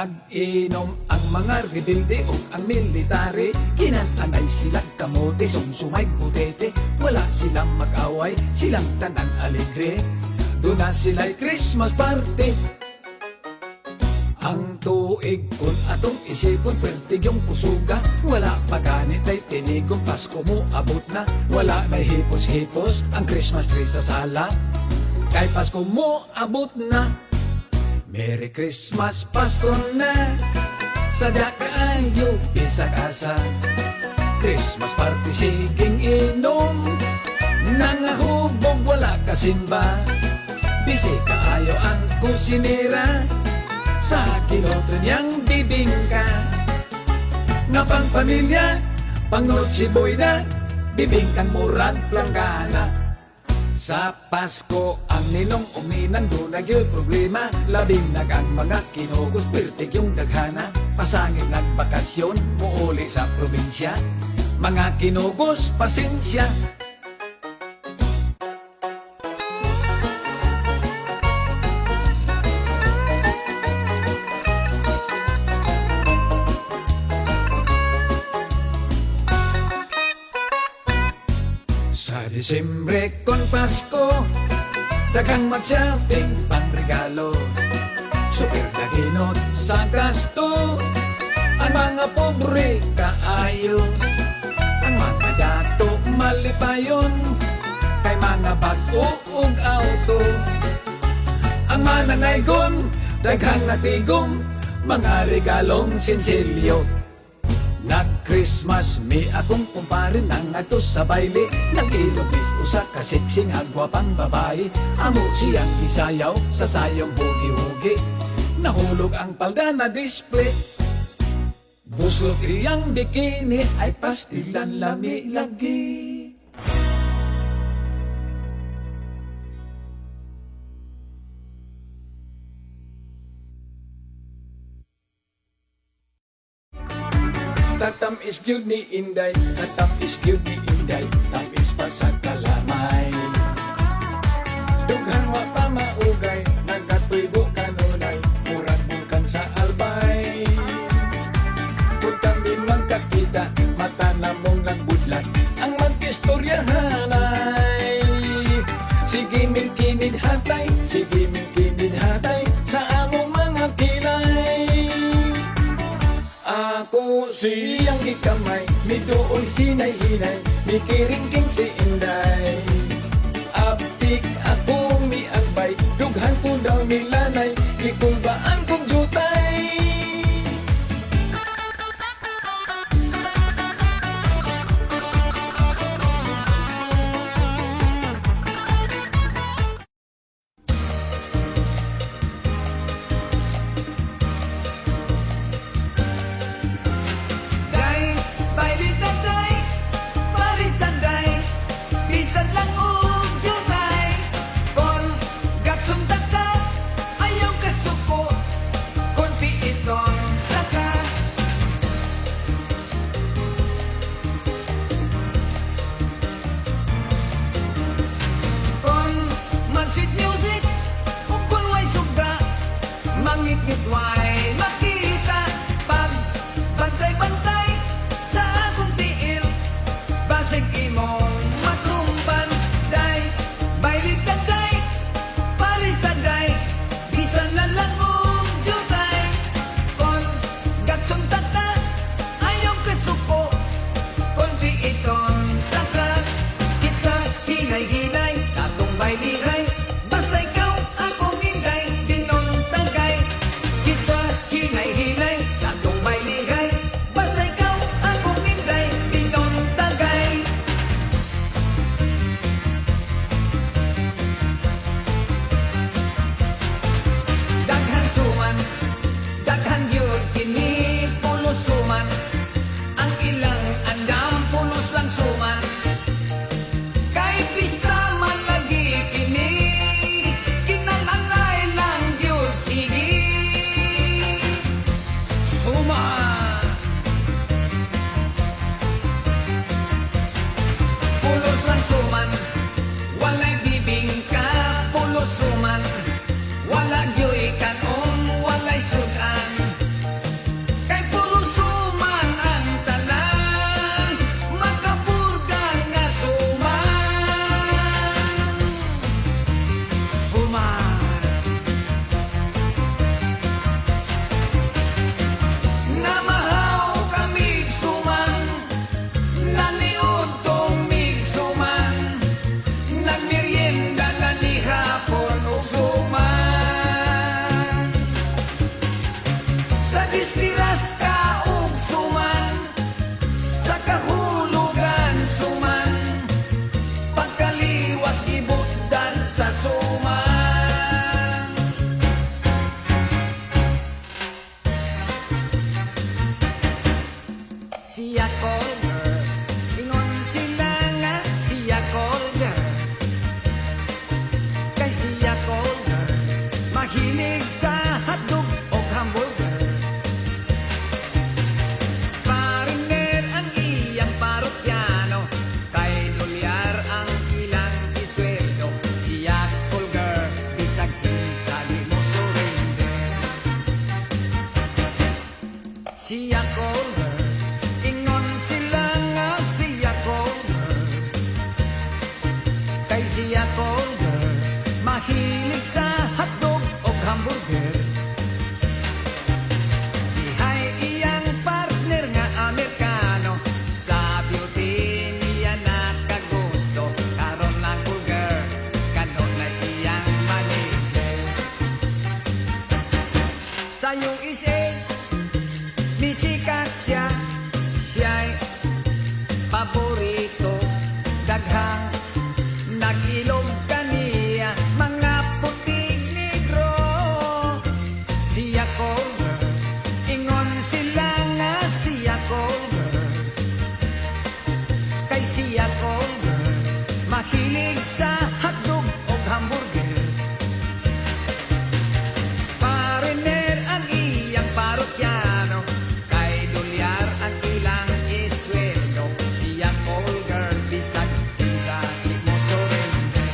C: Nag-inom ang mga rebelde o ang military, kinantanay silang kamote, sumsumay butete. Wala silang mag-away, silang tanan alegre. Doon na sila'y Christmas party. Ang tuig kun atong isipon, pwerte yung kusuga. Wala paganit ay tinigong Pasko mo abot na. Wala na hipos-hipos ang Christmas tree sa sala. Kay Pasko mo abot na. Merry Christmas, Pasko na. Sadya kaayo, bisa kasa. Christmas party, siging inom. Nangahubog, wala kasimba. Bisi kaayo ang kusinira. Sa kiloto niyang bibingka. Nga pang pamilya, pangnoche boy na. Bibingkang murag planggana. Sa Pasko, ang ninong uminang doon nagyo'y problema. Labing nagang mga kinugos, pirtik yung daghana. Pasangit nagbakasyon, muuli sa probinsya. Mga kinugos, pasensya. Sa Disyembre kon Pasko, daghang mag-shopping pang regalo. Super daginot sa gasto, ang mga pobre kaayo. Ang mga dato malipayon, kay mga bago ug auto. Ang mananaygon, daghang natigom, mga regalong sinsilyo. Nag-Christmas, mi akong kumpare nang ato sa baile. Nag-ilobis usa ka siksing agwapang babae. Amo siyang gisayaw sa sayong bugi-hugi. Nahulog ang palda na display. Busog iyang bikini ay pastilan lami lagi. Tatam is cute ni Inday, tatam is cute ni Inday, tamis pa sa kalamay. Dughan wa pa maugay, nagkatuybo kanunay, murag bulkan sa albay. Kung kami magkakita, mata na mong nagbudlat, ang magkistoryahan ay. Sige mingkinid hatay, sige mingkinid hatay, sa among mga kilay. Ako siyang ikamay, midool hinay-hinay, mikiringking si Inday. Aptik ako miagbay, dughan ko daw milanay, ikulbaan kong jutay.
B: Ngit-ngitway makita pag bantay-bantay sa akong tiil. Basig imong matrumban day, baylit ka day, parisan day, bisan lalangong jutay. Kon gatsong tata, ayaw kasuko, kon di iton tata. Kita hinay-hinay sa akong baylihay, basta ikaw akong hinday, dinon tagay. Kita hinay-hinay sa atong bayligay, basta ikaw akong hinday, dinon tagay. Daghan suman, daghan yun kini pulos suman, ang ilang andam pulos lang suman. Kay pista man lagi kini, kinananay lang yun sige. Pulos lang suman, walay bibingka, pulos suman, wala gyoy kanon, walay sudan. Nag-ispiras ka og suman, sa kahulugan suman, pagkaliwat gibutdan sa suman. Siya Colder, ingon sila nga siya Colder. Kay siya Colder, mahilig sa hotdog o hamburger. Mariner ang iyang parokyano, kay dolyar ang ilang isweldo. Siya Colder, bisag sali mo surrender. Siya Colder, ingon sila nga siya Colder. Kay siya Colder, mahilig sa hotdog o hamburger. Dihay iyang partner nga Amerikano, sa beauty niya nakagusto. Karon ng Colder, kanon na iyang manager. Tayo isip, misikat siya, siya'y paborito. Daghang nag-ilog kaniya, mga puting negro. Siya Colder, ingon sila nga siya Colder. Kay siya Colder, mahilig sa hotdog o hamburger. Mariner ang iyang parokyano, kay dolyar ang ilang isweldo. Siya Colder, bisag sa mo surrender.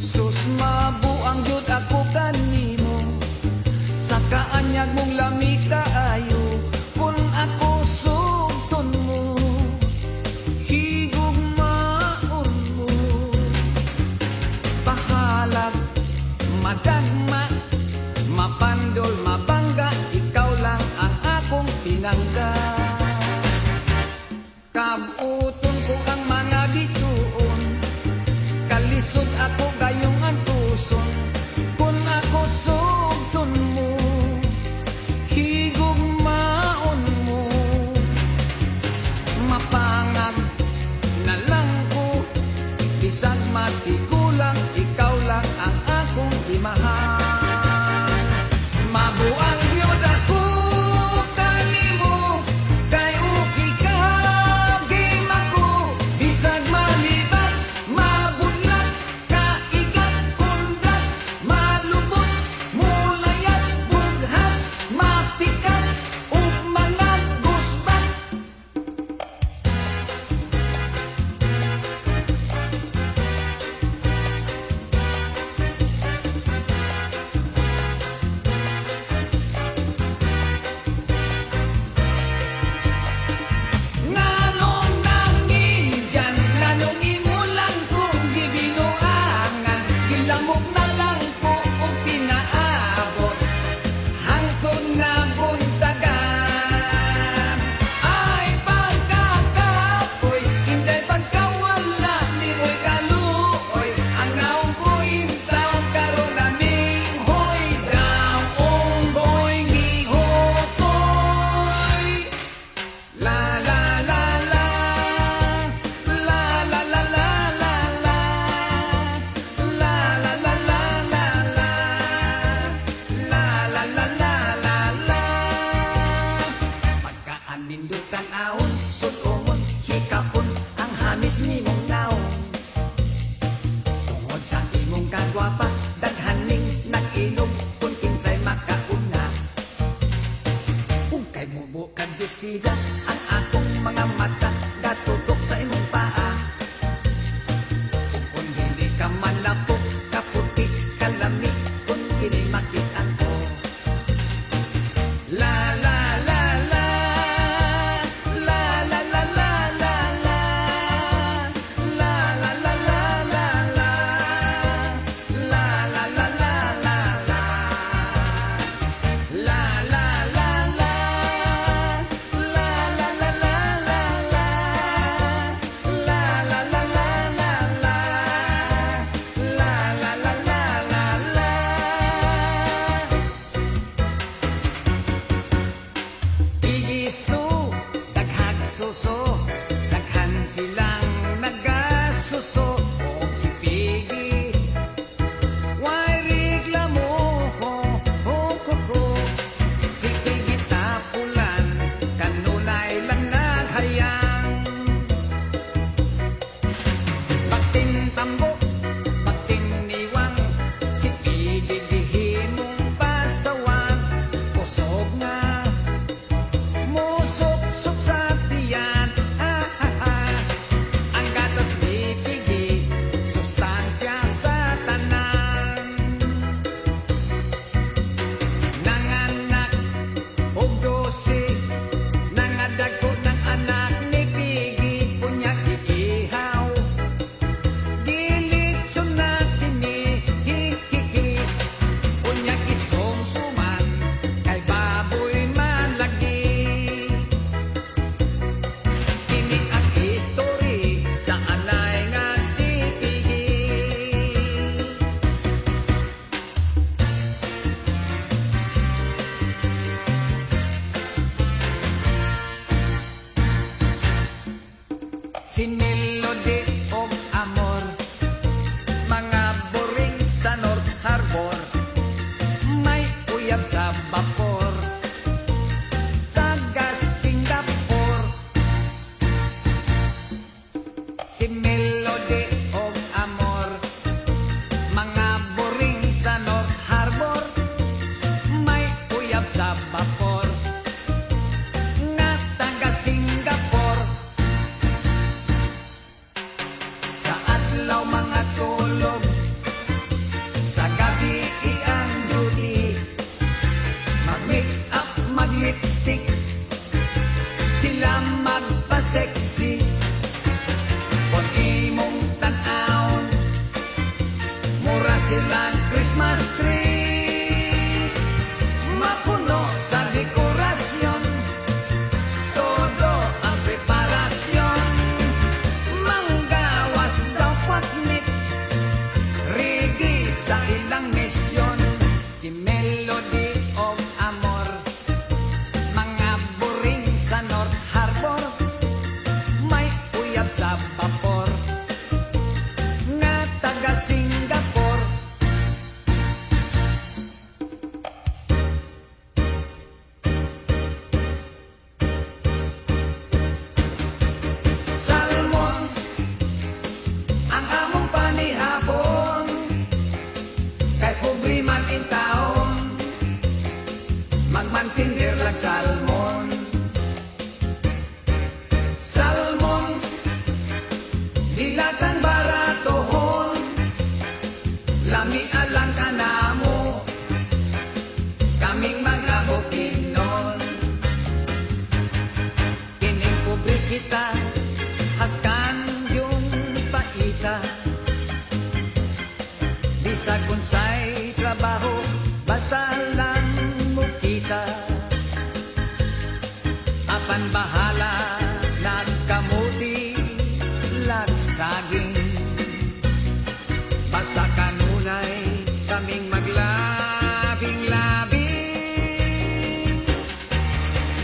B: Sus mabuang jud ako kanimo, sa kaanyag mong lami kaayo. Kung ako sugton mo, higugmaon mo. Pahalag, madagma, mapandol, mabangga, ikaw lang ang akong pinangga. Kabuton ko ang mga bituon, kalisod ako gayong ang tuson. Kung ako sugton mo, higugmaon mo. Mapangag na lang ko, bisag matigulang, ikaw lang ang akong imahal. Mabuang yun ako kanimo, kay uki ka, game ako. Bisag malibat, mabunlat, kaigat, kundat, malubot, mulayat, bughat, mapikat, ug mga gusbat. murag salmon. Salmon, dilatang baratohon, lami alang ka namo, kaming mga bukinon. Kining pobre kita, haskan yung paita, di sa kunsay trabaho, basta lang mo kita. Apan bahala, nagkamuti, lagsaging. Basta kanunay, kaming maglabing-labing.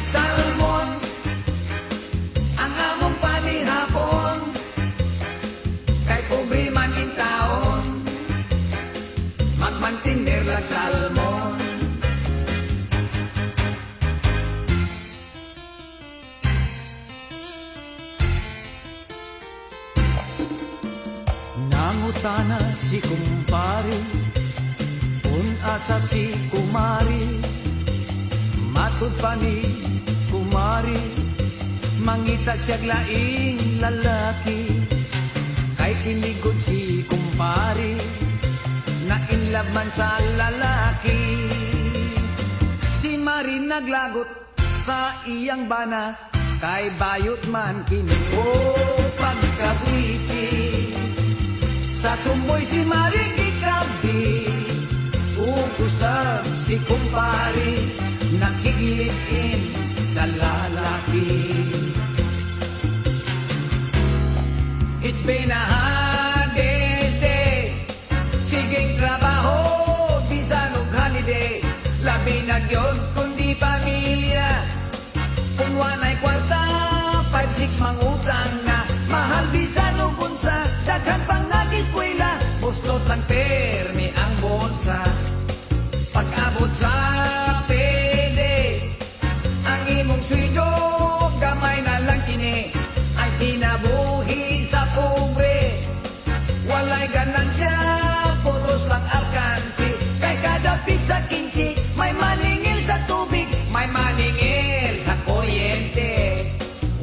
B: Salmon, ang among panihapon, kay pobre man in taon, magmantiner lang salmon. Nangutana si kumpari, kung asa si kumari, matud pa ni kumari, mangita siyag laing lalaki, kay tinigod si kumpari, na inlove man sa lalaki. Si Mari naglagot sa iyang bana, kay bayot man kini o pagkabisi. Sa tumboy si Mari ikabi, ukusap si kumpari, nakiglitin sa lalaki. It's been a hard day, siging trabaho, bisan og holiday, labi na gyud kundi pamilya. Kung wanay kwarta, 5-6 mangutang na, mahal bisan og unsa, daghan pang nag-eskwela, bustot lang permi ang bolsa. Pag-abot sa pede, ang imong sweldo, gamay na lang kini, ang kinabuhi sa pobre. Walay ganansya, puros lang alkansi, kay kada pizza 15, may maningil sa tubig, may maningil sa kuryente.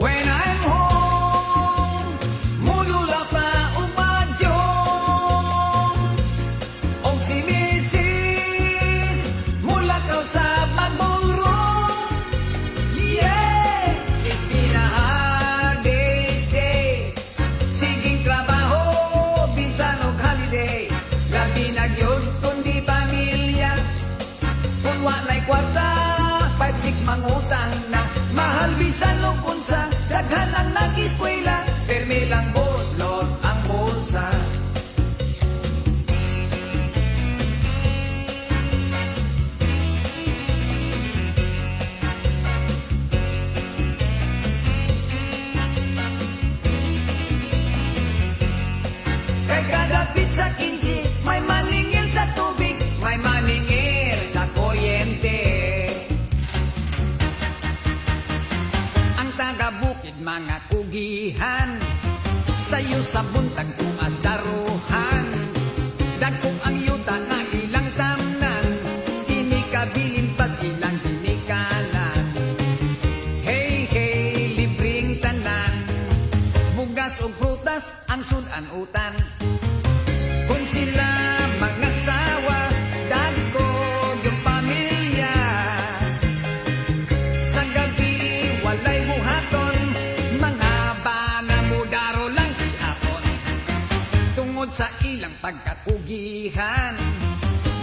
B: When I'm home, mulula pa umadyong, og si Mrs. mulakaw sa magmurong. Yeah, it's been a hard day, siging trabaho, bisan og holiday, labi na gyud kundi pamilya. Kung walay kwarta, 5-6 mangutang na, mahal bisan og unsa, daghan ang nag-eskwela, permi lang boslot ang bulsa. Kay kada pizza 15, may maningil sa tubig, may maningil sa kuryente. Ang taga-bukid mga kugihan, sayo sa buntag kung adaruhan, dagkong ang yuta na ilang tamnan, kinikabilin pag ilang kinikalan. Hey, hey, libreng tanan, bugas o prutas ang sudan-utan. Kung sila mga sawa, dagko yung pamilya, sa gabi walay buhaton, mga bana mudaro lang ihapon. Tungod sa ilang pagkakugihan,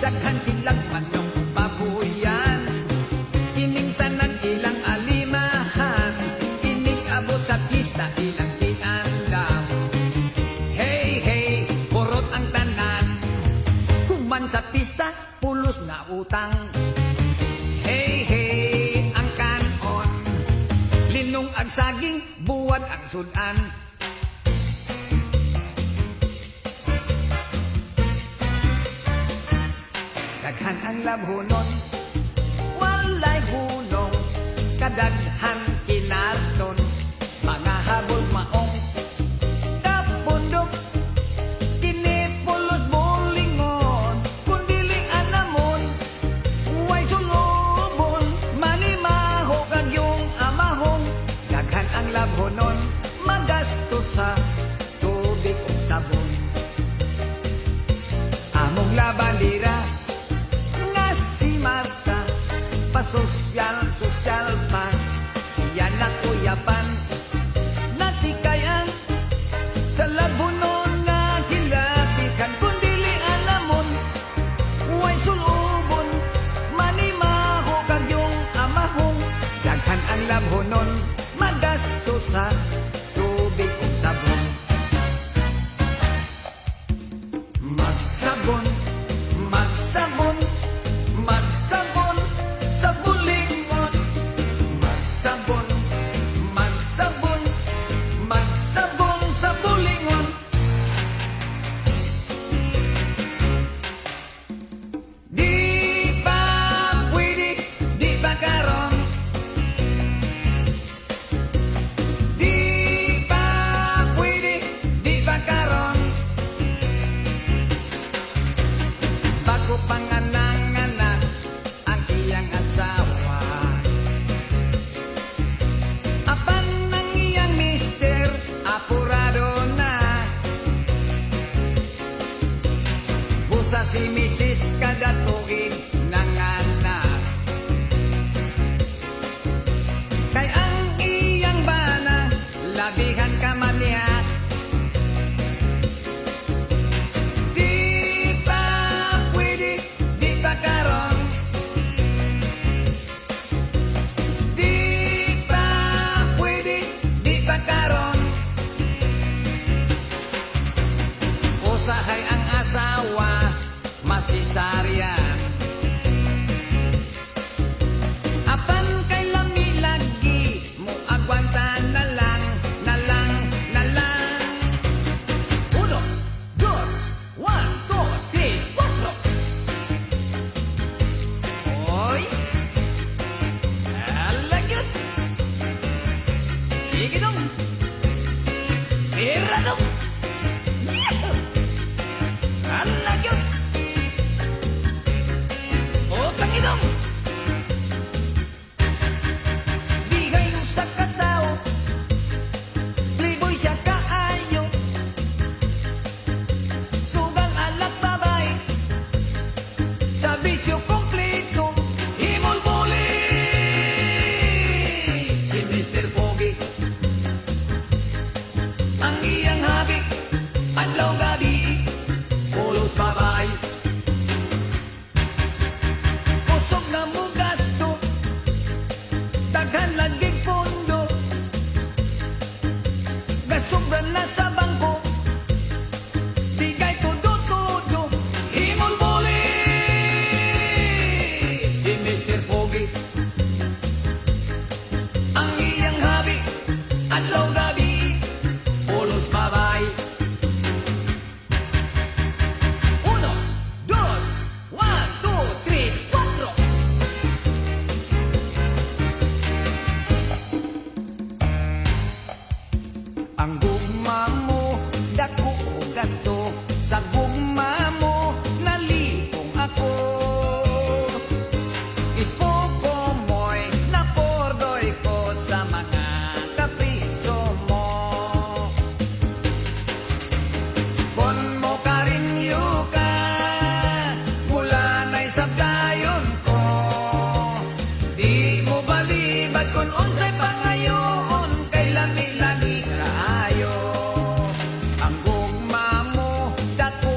B: daghan silang manong babuyan, ining tanan ilang alimahan, ining abot sa pista ilang kinandam. Hey, hey, kurot ang tanan, kuman sa pista, pulos na utang. Hey, hey, ang kanon, linong ang saging, buwan ang sudan. Daghan ang labhonon, walay hulong, kadaghan kinarton, mga habol maong, kapundok, kinipulos bulingon, kundili anamon, way sulubon, manima
E: pula bandera nga si Marta pasosyal pa siya nakuyapan nasikayan sa labunon na kilapikan kundili alamon way sulubon manimaho kagyong amahong daghan ang labhonon magasto sa tubig ug sabon magsabon magsabon magsabon sa bulingon magsabon magsabon magsabon sa bulingon di pa pwede di pa karon di pa pwede di pa karon bago panganang-anak ang iyang asawa apan ng iyang mister apurado na busa si Mrs. kada tuig nanganak kay ang iyang bana labihan ka maniak di pa pwede di pa karon di pa pwede di pa karon usahay ang asawa masisarya apan kay lami lagi mo agwanta na lang na lang na lang 1, 2, 1, 2, 3, 4 oy alagyos sige dong pera dong alagyos utang idong bigay mo sa katao liboy siya kaayo sugal alak babay sa bisyo kompleto himol buli si Mr. Pogi ang iyang habik adlaw gabi pulos babay kusog na mo gasto daghan laging pondo gasubran na sa bangko bigay todo himol buli si Mr. Pogi ang iyang habi adlaw gabi pulos babay 1, 2, 1, 2, 3, 4 ang gugma mo dako og gasto sa gugma mo nalipong ako ispoko mo'y napordoy ko sa mga kapriso mo bon mo karinyo ka mula na'y sabdayon ko di mo balibad kung unsay pangayon kay lami-lami kaayo ang gugma mo dako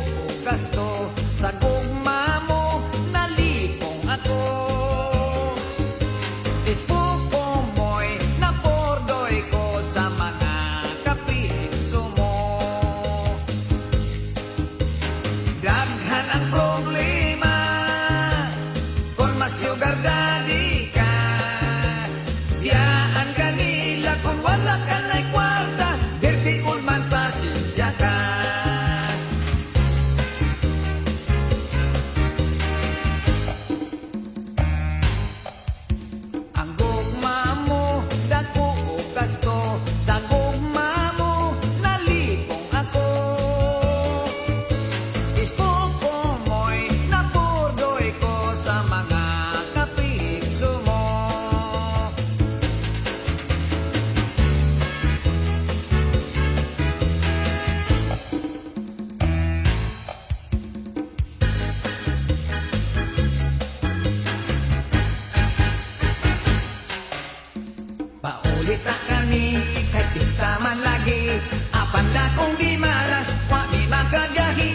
E: makagahi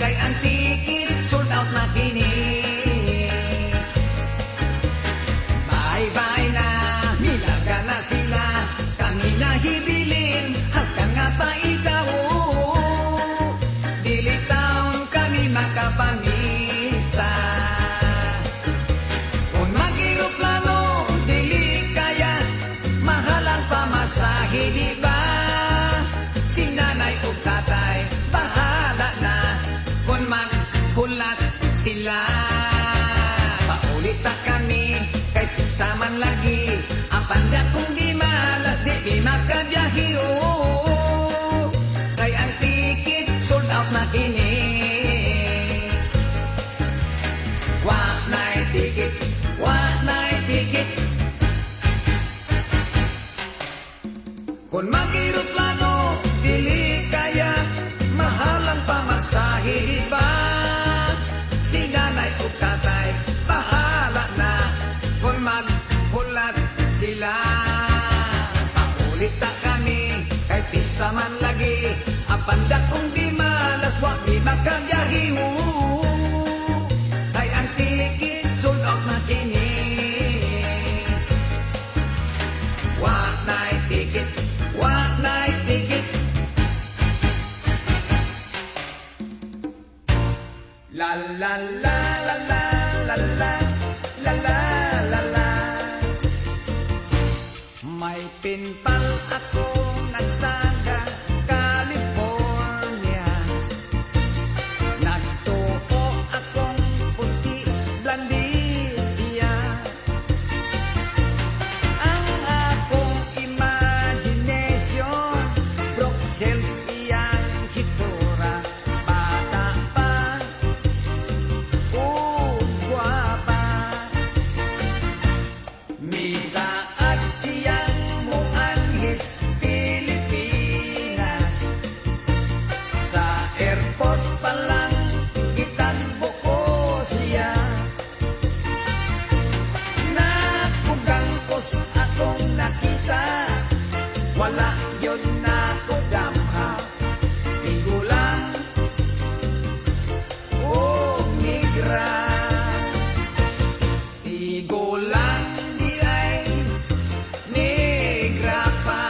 E: kay ang ticket sold out na kini. Bye-bye na, milaga na sila, kami na hibilin, haskan nga pa ikaw. Dili taon kami makapamista. Kung mag-eroplano, dili kaya, mahal ang pamasahe, di ba? Si nanay o tatay, bahala na, kung maghulat sila. Paulit na kami, kay pista man lagi, ang panda kung di malas, di makabiyahe, kay ang ticket sold out na kini. Wak na'y ticket, wak na'y ticket. Kung mag-eroplano, dili kaya, mahal ang pamasahe, di ba? Si nanay o tatay, bahala na, kung maghulat sila. Paulit na kami, kay pista man lagi, ang panda kung di malas, wak di makabiyahe, kay ang ticket sold out na kini. Wak na'y ticket, wak na'y ticket. La la la la la la la la la la la. May pinpal ako nagtaga California. Nagtuo akong puti blandisia. Ang akong imagination Bruxelles iyang hitsura. Bata pa guwapa. Misaad siyang muanhis Pilipinas. Sa airport pa lang gitanbo ko siya. Nakugang kos akong nakita, wala yun na ko damha. Tigulang negra. Tigulang di ay negra pa.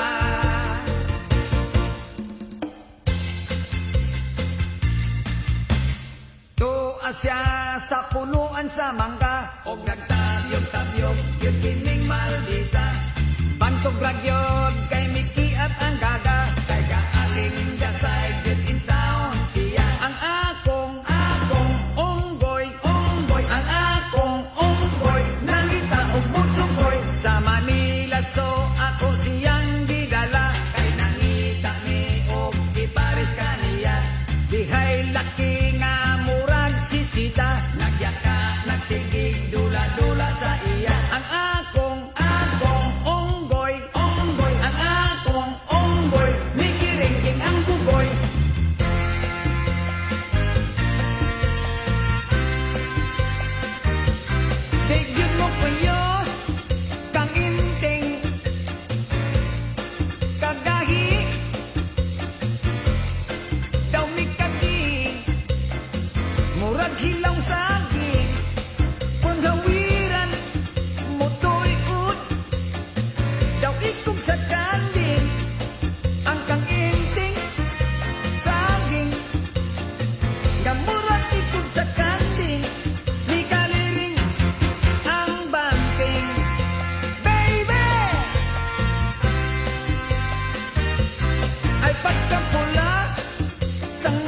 E: Tuwa siya sa punuan sa mangga, og nagtabyog-tabyog yun kining maldita. Bantog ragyod kay mikiat ang gaga, kay kaaling gasay yun in town siya. Ang akong unggoy, ang akong unggoy, nangita og mutsugoy. Sa Manila so ako siyang gidala, kay nangita ni og ipares kaniya. Dihay laki nga murag si Sita, nagyaka, nagsigig, dula-dula sa iya. Ang akong unggoy, ang akong unggoy, mikiringking ang gugoy. Tigyan mo ko yun, kang inting, kagahi, daw mikati, murag hilaw saging, kung hawiran mo to'y daw ikog sa kanding, ang kang inting saging, gamurag ikog sa kanding, ni kaliring ang banting, baby! Ay pagkapula, sang